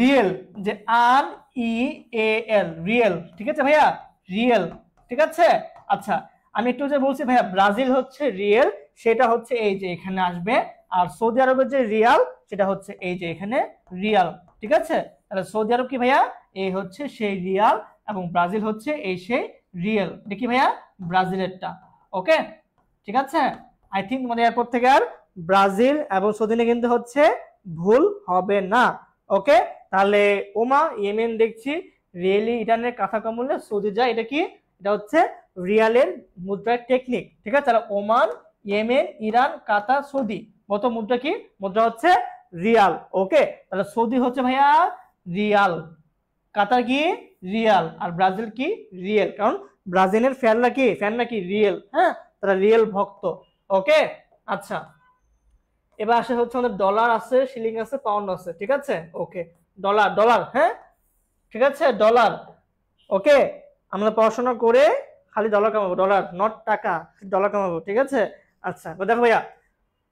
রিয়েল, যে REAL রিয়েল, ঠিক আছে ভাইয়া রিয়েল, ঠিক আছে। আচ্ছা, আমি একটু যে বলছি ভাইয়া ব্রাজিল হচ্ছে রিয়েল, সেটা হচ্ছে এই যে এখানে আসবে, আর সৌদি আরবের যে রিয়াল সেটা হচ্ছে এই যে এখানে রিয়াল, ঠিক আছে। তাহলে সৌদি আরব কি ভাইয়া এই হচ্ছে সেই রিয়াল, এবং ব্রাজিল হচ্ছে এই সেই রিয়েল, দেখি ভাইয়া ব্রাজিলেরটা। ওকে ঠিক আছে, আই থিঙ্ক তোমাদের এয়ারপোর্ট থেকে আর ব্রাজিল এবং সৌদি কিন্তু হচ্ছে ভুল হবে না। ওকে, তাহলে ওমা ইয়েমেন দেখছি রিয়েলি ইরানের কাঁথা কম্বলে সৌদি যায়, এটা কি, এটা হচ্ছে রিয়ালের মুদ্রার টেকনিক, ঠিক আছে। তাহলে ওমান, ইয়েমেন, ইরান, কাতার, সৌদি, কত মুদ্রা কি, মুদ্রা হচ্ছে রিয়াল। ওকে, তাহলে সৌদি হচ্ছে ভাইয়া রিয়াল, কাতার কি রিয়াল, আর ব্রাজিল কি রিয়েল, কারণ ব্রাজিলের ফ্যানরা কি রিয়েল। হ্যাঁ, তারা রিয়েল ভক্ত। ওকে আচ্ছা, এবার আসে হচ্ছে আমাদের ডলার আছে, শিলিং আছে, পাউন্ড আছে, ঠিক আছে। ওকে, ডলার, ডলার, হ্যাঁ ঠিক আছে, ডলার। ওকে, আমরা পড়াশোনা করে খালি ডলার কামাবো, ডলার নট টাকা, ডলার কামাবো, ঠিক আছে। আচ্ছা দেখো ভাইয়া,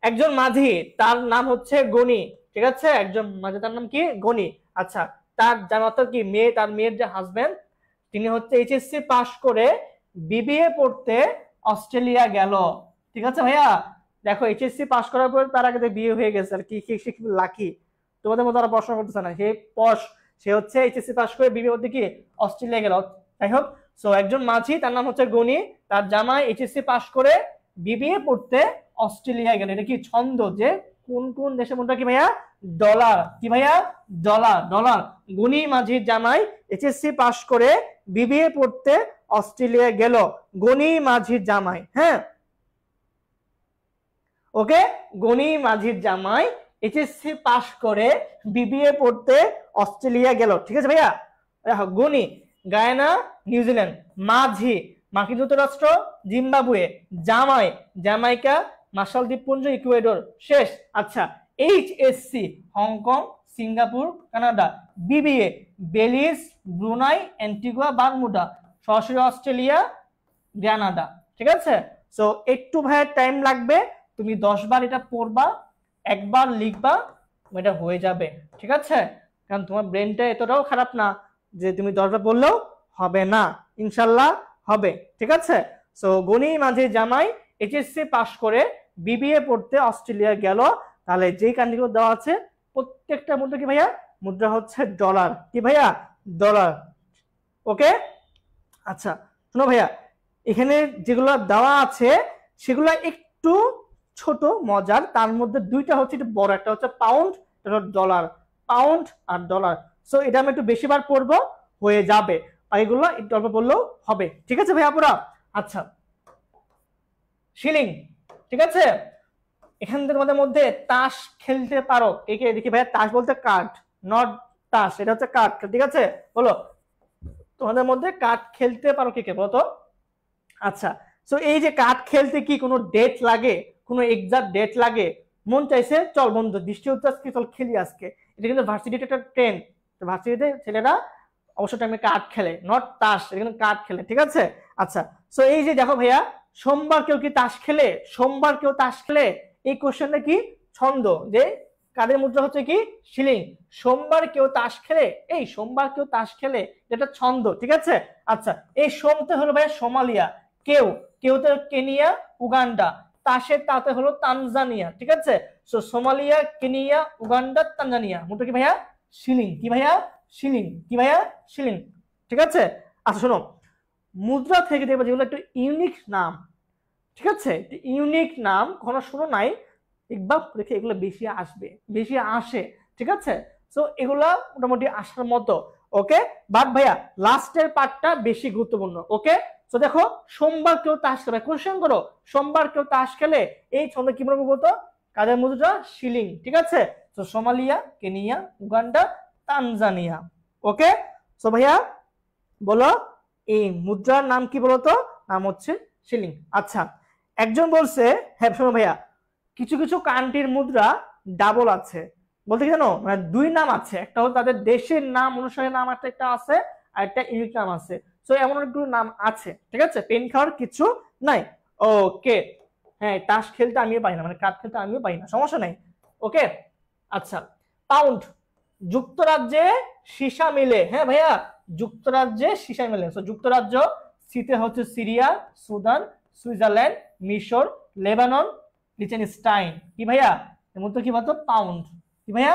একজন মাঝি, তার নাম হচ্ছে গনি, ঠিক আছে, একজন মাঝি, তার নাম কি গনি। আচ্ছা, তার জামাতা কি মেয়ে, তার মেয়ের যে হাজবেন্ড, তিনি হচ্ছে HSC পাস করে BBA পড়তে অস্ট্রেলিয়া গেল, ঠিক আছে ভাইয়া। দেখো HSC পাস করার পর তার আগে বিয়ে হয়ে গেছে, আর কি লাকি, তোমাদের মতো তারা পড়াশোনা করতেছে না, সে হচ্ছে HSC পাস করে BBA পড়তে কি অস্ট্রেলিয়া গেল। যাই হোক, সো একজন মাঝি, তার নাম হচ্ছে গনি, তার জামাই HSC পাস করে BBA পড়তে অস্ট্রেলিয়া গেল, এটা কি ছন্দ, যে কোন কোন দেশের মুদ্রা কি ভাইয়া ডলার, কি ভাইয়া ডলার, ডলার। গনি মাঝির জামাই HSC পাস করে BBA পড়তে অস্ট্রেলিয়া গেল, গনি মাঝির জামাই। হ্যাঁ ওকে, গনি মাঝির জামাই HSC পাস করে BBA পড়তে অস্ট্রেলিয়া গেল, ঠিক আছে ভাইয়া। দেখো গনি গায়ানা নিউজিল্যান্ড, মাঝি মার্কিন যুক্তরাষ্ট্র জিম্বাবুয়ে, জামাই জামাইকা মার্শাল দ্বীপপুঞ্জ ইকুয়েডর, শেষ। আচ্ছা, HSC Hong Kong, Singapore, Canada. BBA Belize, Brunei, Antigua, Bermuda. সরাসরি অস্ট্রেলিয়া, গ্রানাডা। ঠিক আছে, সো একটু ভাইয়া টাইম লাগবে, তুমি 10 বার এটা পড়বা, একবার লিখবা, এটা হয়ে যাবে। ঠিক আছে, কারণ তোমার ব্রেনটা এতটাও খারাপ না যে তুমি 10 বার পড়লেও হবে না, ইনশাল্লাহ হবে। ঠিক আছে, সো গনি মাঝে জামাই HSC পাস করে BBA পড়তে অস্ট্রেলিয়া গেল, তাহলে যেই কান্ট্রিগুলো দেওয়া আছে প্রত্যেকটা মুদ্রা কি ভাইয়া, মুদ্রা হচ্ছে ডলার। কি ভাইয়া, ডলার। ওকে, আচ্ছা শোনো ভাইয়া, এখানে যেগুলো দেওয়া আছে সেগুলো একটু ছোট মজার, তার মধ্যে দুইটা হচ্ছে একটু বড়, একটা হচ্ছে পাউন্ড, একটা ডলার। পাউন্ড আর ডলার, সো এটা আমি একটু বেশিবার পড়বো, হয়ে যাবে, আর এগুলো একটু অল্প পড়লেও হবে। ঠিক আছে ভাইয়া পুরা। আচ্ছা, শিলিং। ঠিক আছে, এখান থেকে তোমাদের মধ্যে তাস খেলতে পারো কে কে, দেখি ভাইয়া। তাস বলতে কার্ড, নট তাস, এটা হচ্ছে কার্ড। ঠিক আছে, বলো তোমাদের মধ্যে কার্ড খেলতে পারো কে কে, বলো তো। আচ্ছা, সো এই যে কার্ড খেলতে কি কোনো ডেট লাগে, কোনো এক্সাক্ট ডেট লাগে? মন চাইছে চল বন্ধু বৃষ্টি হচ্ছে আজকে, চল খেলি আজকে। এটা কিন্তু ভার্সিটিতে একটা ট্রেন্ড, ভার্সিটিতে ছেলেরা অবশ্য টাইমে কার্ড খেলে, নট তাস, এটা কিন্তু কার্ড খেলে। ঠিক আছে, আচ্ছা, সো এই যে দেখো ভাইয়া, সোমবার কেউ কি তাস খেলে, সোমবার কেউ তাস খেলে, এই কোশ্চেনটা কি ছন্দ, যে কাদের মুদ্রা হচ্ছে কি শিলিং। সোমবার কেউ তাস খেলে, এই সোমবার কেউ তাস খেলে, এটা ছন্দ। ঠিক আছে, আচ্ছা, এই সোমতে হলো ভাইয়া সোমালিয়া, কেউ কেউতে কেনিয়া, উগান্ডা, তাসের তাতে হলো তানজানিয়া। ঠিক আছে, so Somalia, Kenya, Uganda, Tanzania, মুদ্রা কি ভাইয়া, শিলিং। কি ভাইয়া, শিলিং। কি ভাইয়া, শিলিং। ঠিক আছে, আচ্ছা শোনো, মুদ্রা থেকে দেখবে যেগুলো একটু ইউনিক নাম, ঠিক আছে, ইউনিক নাম কখনো শুনো নাই, একবার দেখে এগুলো বেশি আসবে, বেশি আসে। ঠিক আছে, সো এগুলা মোটামুটি আসার মতো। ওকে, বাট ভাইয়া লাস্টের পার্টটা বেশি গুরুত্বপূর্ণ। ওকে, তো দেখো, সোমবার কেউ তাস খেলে, কোশ্চেন করো সোমবার কেউ তাস খেলে, এই ছন্দ কি বলবো বলতো, কাদের মুদ্রা, শিলিং। ঠিক আছে, তো সোমালিয়া, কেনিয়া, উগান্ডা, তানজানিয়া। ওকে, সো ভাইয়া বলো এই মুদ্রার নাম কি বলতো, নাম হচ্ছে শিলিং। আচ্ছা, একজন বলছে, হ্যাঁ শোনো ভাইয়া, কিছু কিছু কান্ট্রির মুদ্রা ডাবল আছে, বলতে কি জানো, মানে দুই নাম আছে, একটা হলো তাদের দেশের নাম অনুসারে নাম একটা আছে, আর একটা ইউনিক নাম আছে। সো এমন অনেকগুলো নাম আছে। ঠিক আছে, পেন খাওয়ার কিছু নাই। ওকে, হ্যাঁ তাস খেলতে আমিও পাই না, মানে কার্ড খেলতে আমিও পাই না, সমস্যা নাই। ওকে, আচ্ছা, পাউন্ড, যুক্তরাজ্যে সীসা মিলে। হ্যাঁ ভাইয়া, যুক্তরাজ্যে সীসা মিলে। সো যুক্তরাজ্য, সিতে হচ্ছে সিরিয়া, সুদান, সুইজারল্যান্ড, মিশর, লেবানন, লিচেনস্টাইন। কি ভাইয়া, এর মধ্যে কি বলতো, পাউন্ড। কি ভাইয়া,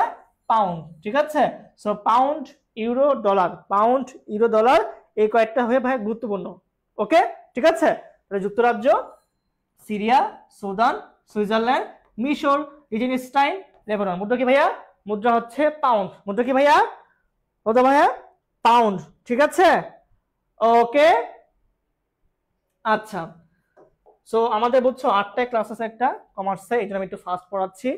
পাউন্ড। ঠিক আছে, so pound, euro, dollar, pound, euro, dollar, এই কয়েকটা হয়ে ভাইয়া গুরুত্বপূর্ণ। ওকে, ঠিক আছে, যুক্তরাজ্য, সিরিয়া, সুদান, সুইজারল্যান্ড, মিশর, লিচেনস্টাইন, লেবানন। মুদ্রা কি ভাইয়া, মুদ্রা হচ্ছে পাউন্ড। মুদ্রা কি ভাইয়া, কত ভাইয়া, পাউন্ড। ঠিক আছে, ওকে, আচ্ছা, সো আমাদের বুঝছো 8টায় ক্লাস আছে একটা কমার্সে, এই জন্য আমি একটু ফাস্ট পড়াচ্ছি,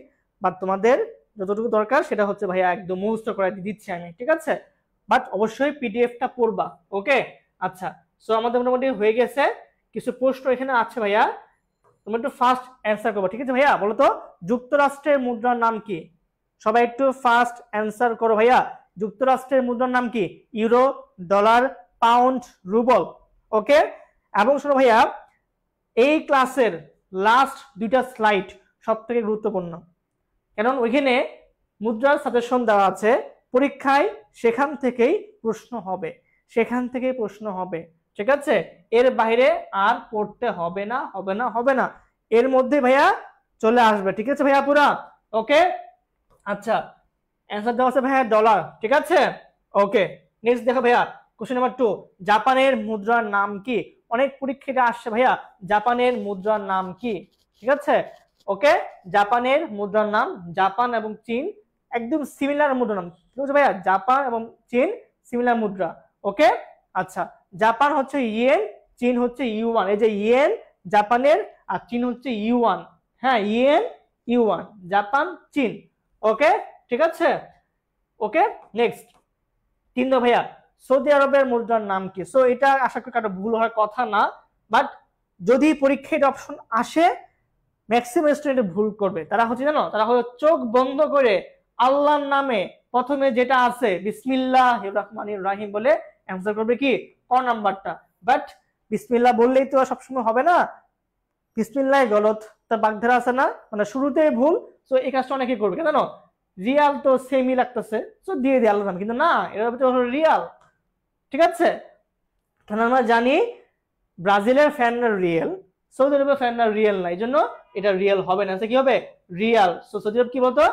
বাট তোমাদের যতটুকু দরকার সেটা হচ্ছে ভাইয়া একদম মুখস্থ করে দিচ্ছি আমি। ঠিক আছে, বাট অবশ্যই পিডিএফটা পড়বা। ওকে, আচ্ছা, সো আমাদের মোটামুটি হয়ে গেছে, কিছু প্রশ্ন এখানে আছে ভাইয়া, তুমি একটু ফাস্ট অ্যান্সার করবো। ঠিক আছে ভাইয়া, বলো তো যুক্তরাষ্ট্রের মুদ্রার নাম কি, সবাই একটু ফাস্ট অ্যান্সার করো ভাইয়া। যুক্তরাষ্ট্রের মুদ্রার নাম কি, ইউরো, ডলার, পাউন্ড, রুবল। ওকে, এবং শোনো ভাইয়া, এই ক্লাসের লাস্ট দুইটা স্লাইড সব থেকে গুরুত্বপূর্ণ, কারণ ওইখানে মুদ্রার সাজেশন দেওয়া আছে পরীক্ষায়, সেখান থেকেই প্রশ্ন হবে, সেখান থেকেই প্রশ্ন হবে। ঠিক আছে, এর বাইরে আর পড়তে হবে না, হবে না, হবে না, এর মধ্যে ভাইয়া চলে আসবে। ঠিক আছে ভাইয়া পুরা। ওকে, আচ্ছা, অ্যান্সার দেওয়া আছে ভাইয়া ডলার। ঠিক আছে, ওকে, নেক্সট দেখো ভাইয়া, কোশ্চেন নাম্বার 2, জাপানের মুদ্রার নাম কি? অনেক পরীক্ষাটা আসছে ভাইয়া, জাপানের মুদ্রার নাম কি? ঠিক আছে, ওকে, জাপানের মুদ্রার নাম, জাপান এবং চীন একদম সিমিলার মুদ্রার নাম। ঠিক আছে ভাইয়া, জাপান এবং চীন সিমিলার মুদ্রা। ওকে, আচ্ছা, জাপান হচ্ছে ইয়েন, চীন হচ্ছে ইউয়ান। এই যে ইয়েন জাপানের, আর চীন হচ্ছে ইউয়ান। হ্যাঁ, ইয়েন, ইউয়ান, জাপান, চীন। ওকে, ঠিক আছে, ওকে, নেক্সট 3 ভাইয়া, সৌদি আরবের মুদ্রার নাম কি? সো এটা আশা করি কারো ভুল হওয়ার কথা না, বাট যদি পরীক্ষায় অপশন আসে ম্যাক্সিমাম স্টুডেন্ট ভুল করবে, তারা হচ্ছে জানো, তারা হলো চোখ বন্ধ করে আল্লাহর নামে প্রথমে যেটা আছে বিসমিল্লাহির রহমানির রহিম বলে অ্যান্সার করবে কি ক নাম্বারটা। বাট বিসমিল্লাহ বললেই তো সবসময় হবে না, বিসমিল্লাহ গলত, তার বাগধারা আছে না, মানে শুরুতেই ভুল। সো এই কাজটা অনেকে করবে, জানো রিয়াল তো সেমই লাগতেছে, সো দিয়ে দিয়ে আল্লাহর নাম, কিন্তু না, এটা হলো রিয়াল। ঠিক আছে, কারণ আমরা জানি ব্রাজিলের ফ্যানরা রিয়েল, সৌদি আরবের ফ্যানরা রিয়েল না, এই জন্য এটা রিয়েল হবে না, কি হবে রিয়াল। সো সৌদি আরব কি বলতো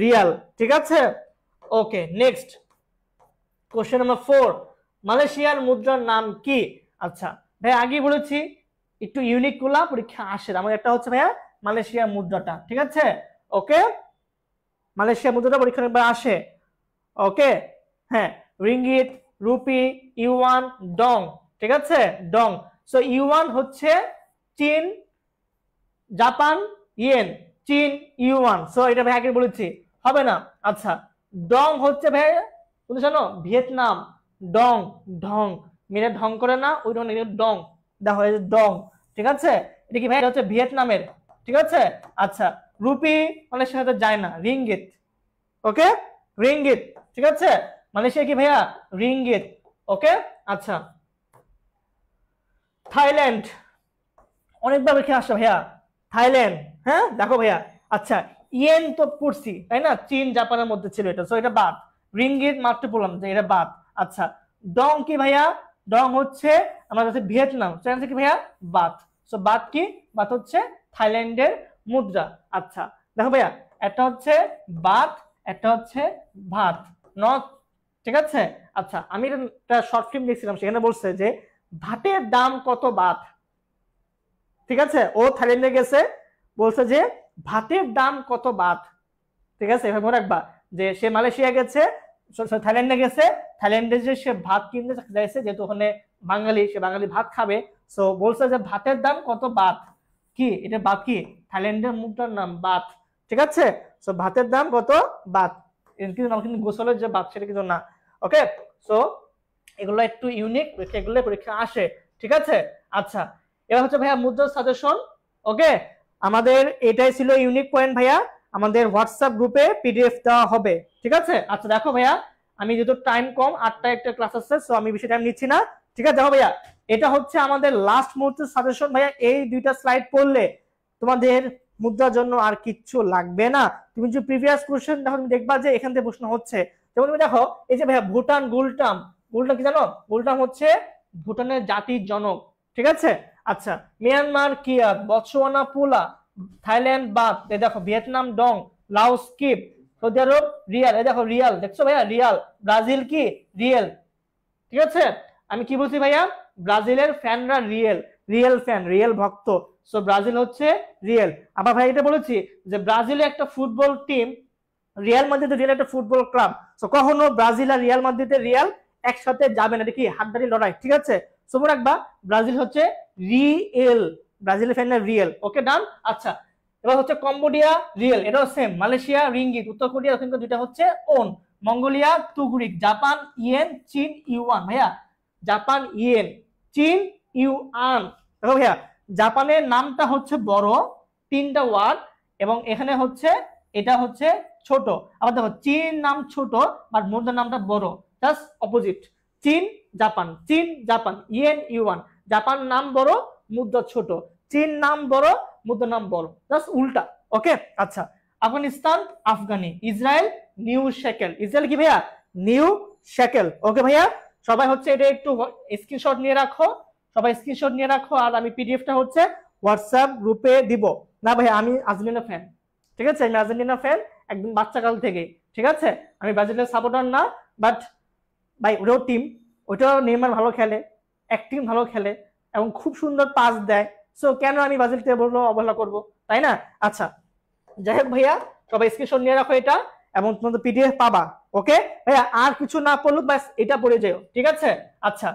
রিয়াল। ঠিক আছে, ওকে নেক্সট কোশ্চেন নাম্বার 4, মালয়েশিয়ার মুদ্রার নাম কি? আচ্ছা ভাই আগে বলেছি একটু ইউনিক গুলা পরীক্ষা আসে, আমার একটা হচ্ছে ভাইয়া মালয়েশিয়ার মুদ্রাটা। ঠিক আছে, ওকে মালয়েশিয়া মুদ্রাটা পরীক্ষা আসে। ওকে হ্যাঁ, রিঙ্গিত, রুপি, ইউয়ান, ডং। ঠিক আছে, ডং। সো ইউয়ান হচ্ছে চীন, জাপান, ইয়েন, চীন, ইউয়ান। সো এটা ভাই আগে বলেছি, হবে না। আচ্ছা ডং হচ্ছে ভাই বলতে জানো ভিয়েতনাম, ডং, ঢং, মেরে ঢং করে না ওই রকম ডং, দেখো এই যে ডং। ঠিক আছে, এটা কি ভাই এটা হচ্ছে ভিয়েতনামের। ঠিক আছে, আচ্ছা রুপি মালয়েশিয়ার সাথে যায় না, রিঙ্গিত। ওকে রিঙ্গিত। ঠিক আছে, মালয়েশিয়া কি ভাইয়া রিঙ্গিত। ওকে আচ্ছা থাইল্যান্ড, অনেকবার লিখে আসছে ভাইয়া থাইল্যান্ড। হ্যাঁ দেখো ভাইয়া, আচ্ছা ইয়েন তো পড়ছি তাই না, চীন জাপানের মধ্যে ছিল এটা, সো এটা বাদ। রিঙ্গিত মাত্র বললাম যে এটা বাদ। আচ্ছা ডং কি ভাইয়া, ডং হচ্ছে আমার কাছে ভিয়েতনাম, সো কি ভাইয়া বাদ। সো বাদ কি, বাদ হচ্ছে থাইল্যান্ডের মুদ্রা। আচ্ছা দেখো ভাইয়া একটা হচ্ছে বাদ, একটা হচ্ছে ভাত, নট। ঠিক আছে, আচ্ছা আমি একটা শর্ট ফিল্ম দেখছিলাম, সেখানে বলছে যে ভাতের দাম কত বাদ। ঠিক আছে, ও থাইল্যান্ডে গেছে, বলছে যে ভাতের দাম কত বাদ। ঠিক আছে, এভাবে মনে রাখবা যে সে মালয়েশিয়া গেছে, থাইল্যান্ডে গেছে, থাইল্যান্ডে যে সে ভাত কিনতে যাইছে, যেহেতু ওখানে বাঙালি, সে বাঙালি ভাত খাবে, সো বলছে যে ভাতের দাম কত বাদ, কি এটা বাদ কি থাইল্যান্ডের মুদ্রার নাম বাদ। ঠিক আছে, সো ভাতের দাম কত বাদ, কিন্তু নাম কিন্তু গোসলের যে বাদ সেটা কিন্তু না। ওকে, সো এগুলো একটু ইউনিক, এগুলো পরীক্ষা আসে। ঠিক আছে, আচ্ছা এবার হচ্ছে ভাইয়া মুদ্রার সাজেশন। ওকে, আমাদের এটাই ছিল ইউনিক পয়েন্ট ভাইয়া, আমাদের হোয়াটসঅ্যাপ গ্রুপে পিডিএফ দেওয়া হবে। ঠিক আছে, আচ্ছা দেখো ভাইয়া আমি যেহেতু টাইম কম, 8টায় একটা ক্লাস আছে, সো আমি বেশি টাইম নিচ্ছি না। ঠিক আছে, দেখো ভাইয়া এটা হচ্ছে আমাদের লাস্ট মুহূর্তের সাজেশন ভাইয়া, এই দুইটা স্লাইড পড়লে তোমাদের মুদ্রার জন্য আর কিচ্ছু লাগবে না। তুমি যে প্রিভিয়াস কোশ্চেন দেখো, তুমি দেখবা যে এখান থেকে প্রশ্ন হচ্ছে, যেমন তুমি দেখো এই যে ভাইয়া ভুটান গুলটাম, গুলটাম কি জানো, গুলটাম হচ্ছে ভুটানের জাতির জনক। ঠিক আছে, আচ্ছা Myanmar kyat, Botswana pula, Thailand baht, এই দেখো Vietnam dong, Laos kip, Saudi Arab riyal, এই দেখো রিয়াল, দেখছো ভাইয়া রিয়াল, ব্রাজিল কি রিয়েল। ঠিক আছে, আমি কি বলছি ভাইয়া, ব্রাজিলের ফ্যানরা রিয়েল, রিয়েল ফ্যান, রিয়েল ভক্ত, সো ব্রাজিল হচ্ছে রিয়েল। আবার ভাই এটা বলেছি যে ব্রাজিলে একটা football team, Real Madrid Real একটা ফুটবল ক্লাব, সো কখনো ব্রাজিল আর রিয়াল মাদ্রিদের রিয়াল একসাথে যাবে না, এটা কি হাড্ডারি লড়াই। ঠিক আছে, সো মনে রাখবা ব্রাজিল হচ্ছে রিয়েল, ব্রাজিলের ফ্যানরা রিয়েল। ওকে ডান। আচ্ছা এবার হচ্ছে কম্বোডিয়া রিয়েল, এটাও সেম, মালয়েশিয়া রিঙ্গিত, উত্তর কোরিয়া দক্ষিণ কোরিয়া দুইটা হচ্ছে ওন, মঙ্গোলিয়া তুগরিক, জাপান ইয়েন, চীন ইউয়ান। ভাইয়া জাপান ইয়েন, চীন ইউয়ান। দেখো ভাইয়া জাপানের নামটা হচ্ছে বড়, 3টা ওয়ার্ড, এবং এখানে হচ্ছে এটা হচ্ছে ছোট। আবার দেখো চীন নাম ছোট বাট মুদ্রার নামটা বড়, জাস্ট অপোজিট। চীন জাপান, চীন জাপান, ইয়েন ইউয়ান, জাপান নাম বড় মুদ্রা ছোট, চীন নাম বড় মুদ্রার নাম বড়, জাস্ট উল্টা। ওকে আচ্ছা Afghanistan Afghani, Israel new shekel, Israel কি ভাইয়া নিউ শেকেল। ওকে ভাইয়া সবাই হচ্ছে এটা একটু স্ক্রিনশট নিয়ে রাখো, সবাই স্ক্রিনশট নিয়ে রাখো, আর আমি পিডিএফটা হচ্ছে হোয়াটসঅ্যাপ গ্রুপে দিব। না ভাইয়া আমি আর্জেন্টিনা ফ্যান, ঠিক আছে আমি আর্জেন্টিনা ফ্যান একদম বাচ্চাকাল থেকে। ঠিক আছে, আমি ব্রাজিলের সাপোর্টার না, বাট ভাই ওটাও টিম, ওটাও নেইমার ভালো খেলে, অ্যাক্টিং ভালো খেলে এবং খুব সুন্দর পাস দেয়, সো কেন আমি ব্রাজিলকে বলবো অবহেলা করব, তাই না? আচ্ছা যাই হোক ভাইয়া সবাই স্ক্রিনশট নিয়ে রাখো এটা, এবং তোমাদের পিডিএফ পাবা। ওকে ভাইয়া আর কিছু না পড়লো ব্যাস এটা পড়ে যাও। ঠিক আছে, আচ্ছা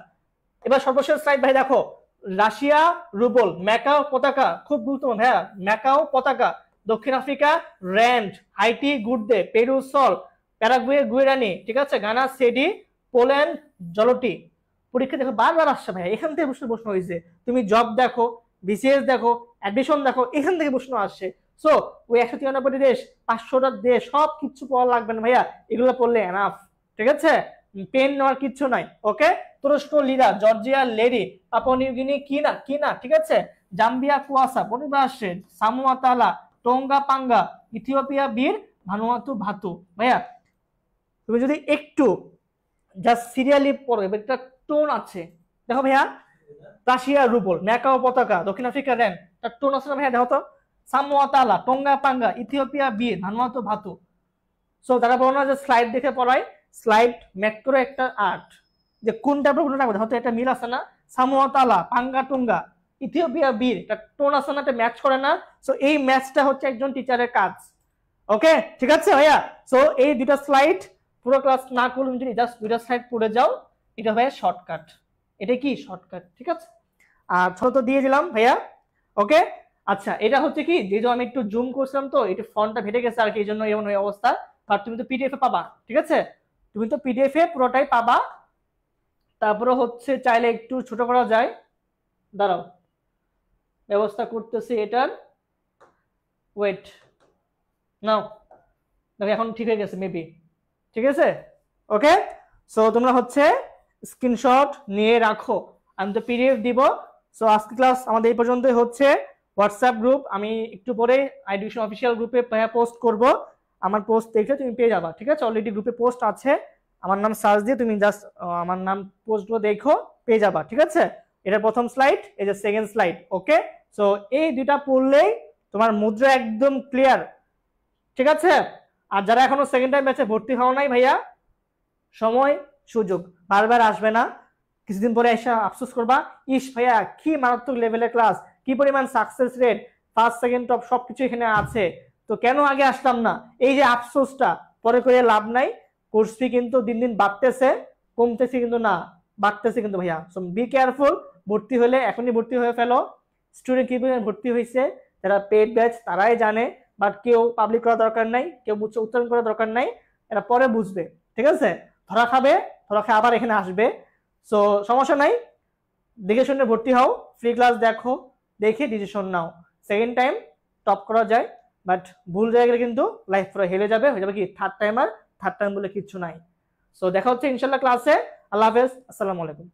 এবার সর্বশেষ স্লাইড ভাই দেখো, রাশিয়া রুবল, ম্যাকাও পতাকা, খুব গুরুত্বপূর্ণ ভাইয়া, ম্যাকাও পতাকা, দক্ষিণ আফ্রিকা র্যান্ড, হাইটি গুডদে, পেরু সল, প্যারাগুয়ে গুয়েরানি, ঠিক আছে গানা সেডি, পোল্যান্ড জলটি। পরীক্ষা দেখো বারবার আসছে ভাইয়া, এখান থেকে প্রশ্ন হয়েছে, তুমি জব দেখো, বিসিএস দেখো, অ্যাডিশন দেখো, এখান থেকে প্রশ্ন আসছে। সো ওই 193টি দেশ, 500টা দেশ, সব কিছু পড়া লাগবে না ভাইয়া, এগুলো পড়লে এনাফ। ঠিক আছে, পেন নেওয়ার কিচ্ছু নাই। ওকে, তুরস্ক lira, Georgia lari, Papua New Guinea kina kina, ঠিক আছে, জাম্বিয়া কুয়াসা, পরিবাসে, Samoa tala, Tonga paanga, Ethiopia birr, Vanuatu vatu. ভাইয়া তুমি যদি একটু জাস্ট সিরিয়ালি পড়ো, একটা টোন আছে, দেখো ভাইয়া, রাশিয়া রুবল, ম্যাকাও পতাকা, দক্ষিণ আফ্রিকা র্যান, তার টোন আছে না ভাইয়া, দেখো তো, Samoa tala, Tonga paanga, Ethiopia birr, Vanuatu ভাতু। So তারা বলো না যে স্লাইড দেখে পড়ায়, স্লাইড ম্যাক্রো একটা আর্ট, যে কোনটা কোনটা রাখবে, হয়তো একটা মিল আছে না, সামোয়া তালা, পাঙ্গা টুঙ্গা, ইথিওপিয়া বীর, একটা টোন আছে না, একটা ম্যাচ করে না। সো এই ম্যাচটা হচ্ছে একজন টিচারের কাজ। ওকে, ঠিক আছে ভাইয়া। সো এই দুটা স্লাইড পুরো ক্লাস না করলে যদি জাস্ট দুটা স্লাইড পড়ে যাও, এটা ভাইয়া শর্টকাট, এটা কি শর্টকাট, ঠিক আছে। আর ছোট তো দিয়ে দিলাম ভাইয়া। ওকে, আচ্ছা, এটা হচ্ছে কি, যেহেতু আমি একটু জুম করছিলাম তো এটা ফন্টটা ফেটে গেছে আর কি, এই জন্য এমন ওই অবস্থা। বাট তুমি তো পিডিএফ এ পাবা, ঠিক আছে, তুমি তো পিডিএফ এ পুরোটাই পাবা। তারপরে হচ্ছে চাইলে একটু ছোট করা যায়, দাঁড়াও ব্যবস্থা করতেছি এটার, ওয়েট নাও, দেখো এখন ঠিক হয়ে গেছে মেবি, ঠিক আছে। ওকে, সো তোমরা হচ্ছে স্ক্রিনশট নিয়ে রাখো, আমি তো পিডিএফ দিব। সো আজকে ক্লাস আমাদের এই পর্যন্তই হচ্ছে। হোয়াটসঅ্যাপ গ্রুপ আমি একটু পরে এডুকেশন অফিসিয়াল গ্রুপে পোস্ট করব, আমার পোস্ট দেখলে তুমি পেয়ে যাবা, ঠিক আছে, অলরেডি গ্রুপে পোস্ট আছে, আমার নাম সার্চ দিয়ে তুমি জাস্ট আমার নাম পোস্টগুলো দেখো, পেয়ে যাবা, ঠিক আছে। এটা প্রথম স্লাইড, এই যে সেকেন্ড স্লাইড। ওকে, সো এই দুইটা পড়লেই তোমার মুদ্রা একদম ক্লিয়ার, ঠিক আছে। আর যারা এখনো সেকেন্ড টাইম ব্যাচে ভর্তি হও নাই ভাইয়া, সময় সুযোগ বারবার আসবে না, কিছুদিন পরে এসে আফসোস করবা, ইস ভাইয়া কি মারাত্মক লেভেলের ক্লাস, কি পরিমাণ success rate, first second top সবকিছু এখানে আছে, তো কেন আগে আসলাম না, এই যে আফসোসটা পরে করে লাভ নাই। কোর্স ফি কিন্তু দিন দিন বাড়তেছে, কমতেছে কিন্তু না, বাড়তেছে কিন্তু ভাইয়া। সো বি কেয়ারফুল, ভর্তি হলে এখনই ভর্তি হয়ে ফেলো। স্টুডেন্ট কি ভর্তি হয়েছে, যারা পেড ব্যাচ তারাই জানে, বাট কেউ পাবলিক করা দরকার নাই, কেউ উচ্চারণ করা দরকার নাই, এরা পরে বুঝবে, ঠিক আছে। ধরা খাবে, ধরা খেয়ে আবার এখানে আসবে। সো সমস্যা নাই, দেখে শুনে ভর্তি হও, ফ্রি ক্লাস দেখো, দেখে ডিসিশন নাও। সেকেন্ড টাইম টপ করা যায়, বাট ভুল হয়ে গেলে কিন্তু লাইফ পুরো হেলে যাবে, হয়ে যাবে কি থার্ড টাইম, আর থার্ড টাইম বলে কিচ্ছু নাই। সো দেখা হচ্ছে ইনশাল্লাহ ক্লাসে। আল্লাহ হাফেজ, আসসালামু আলাইকুম।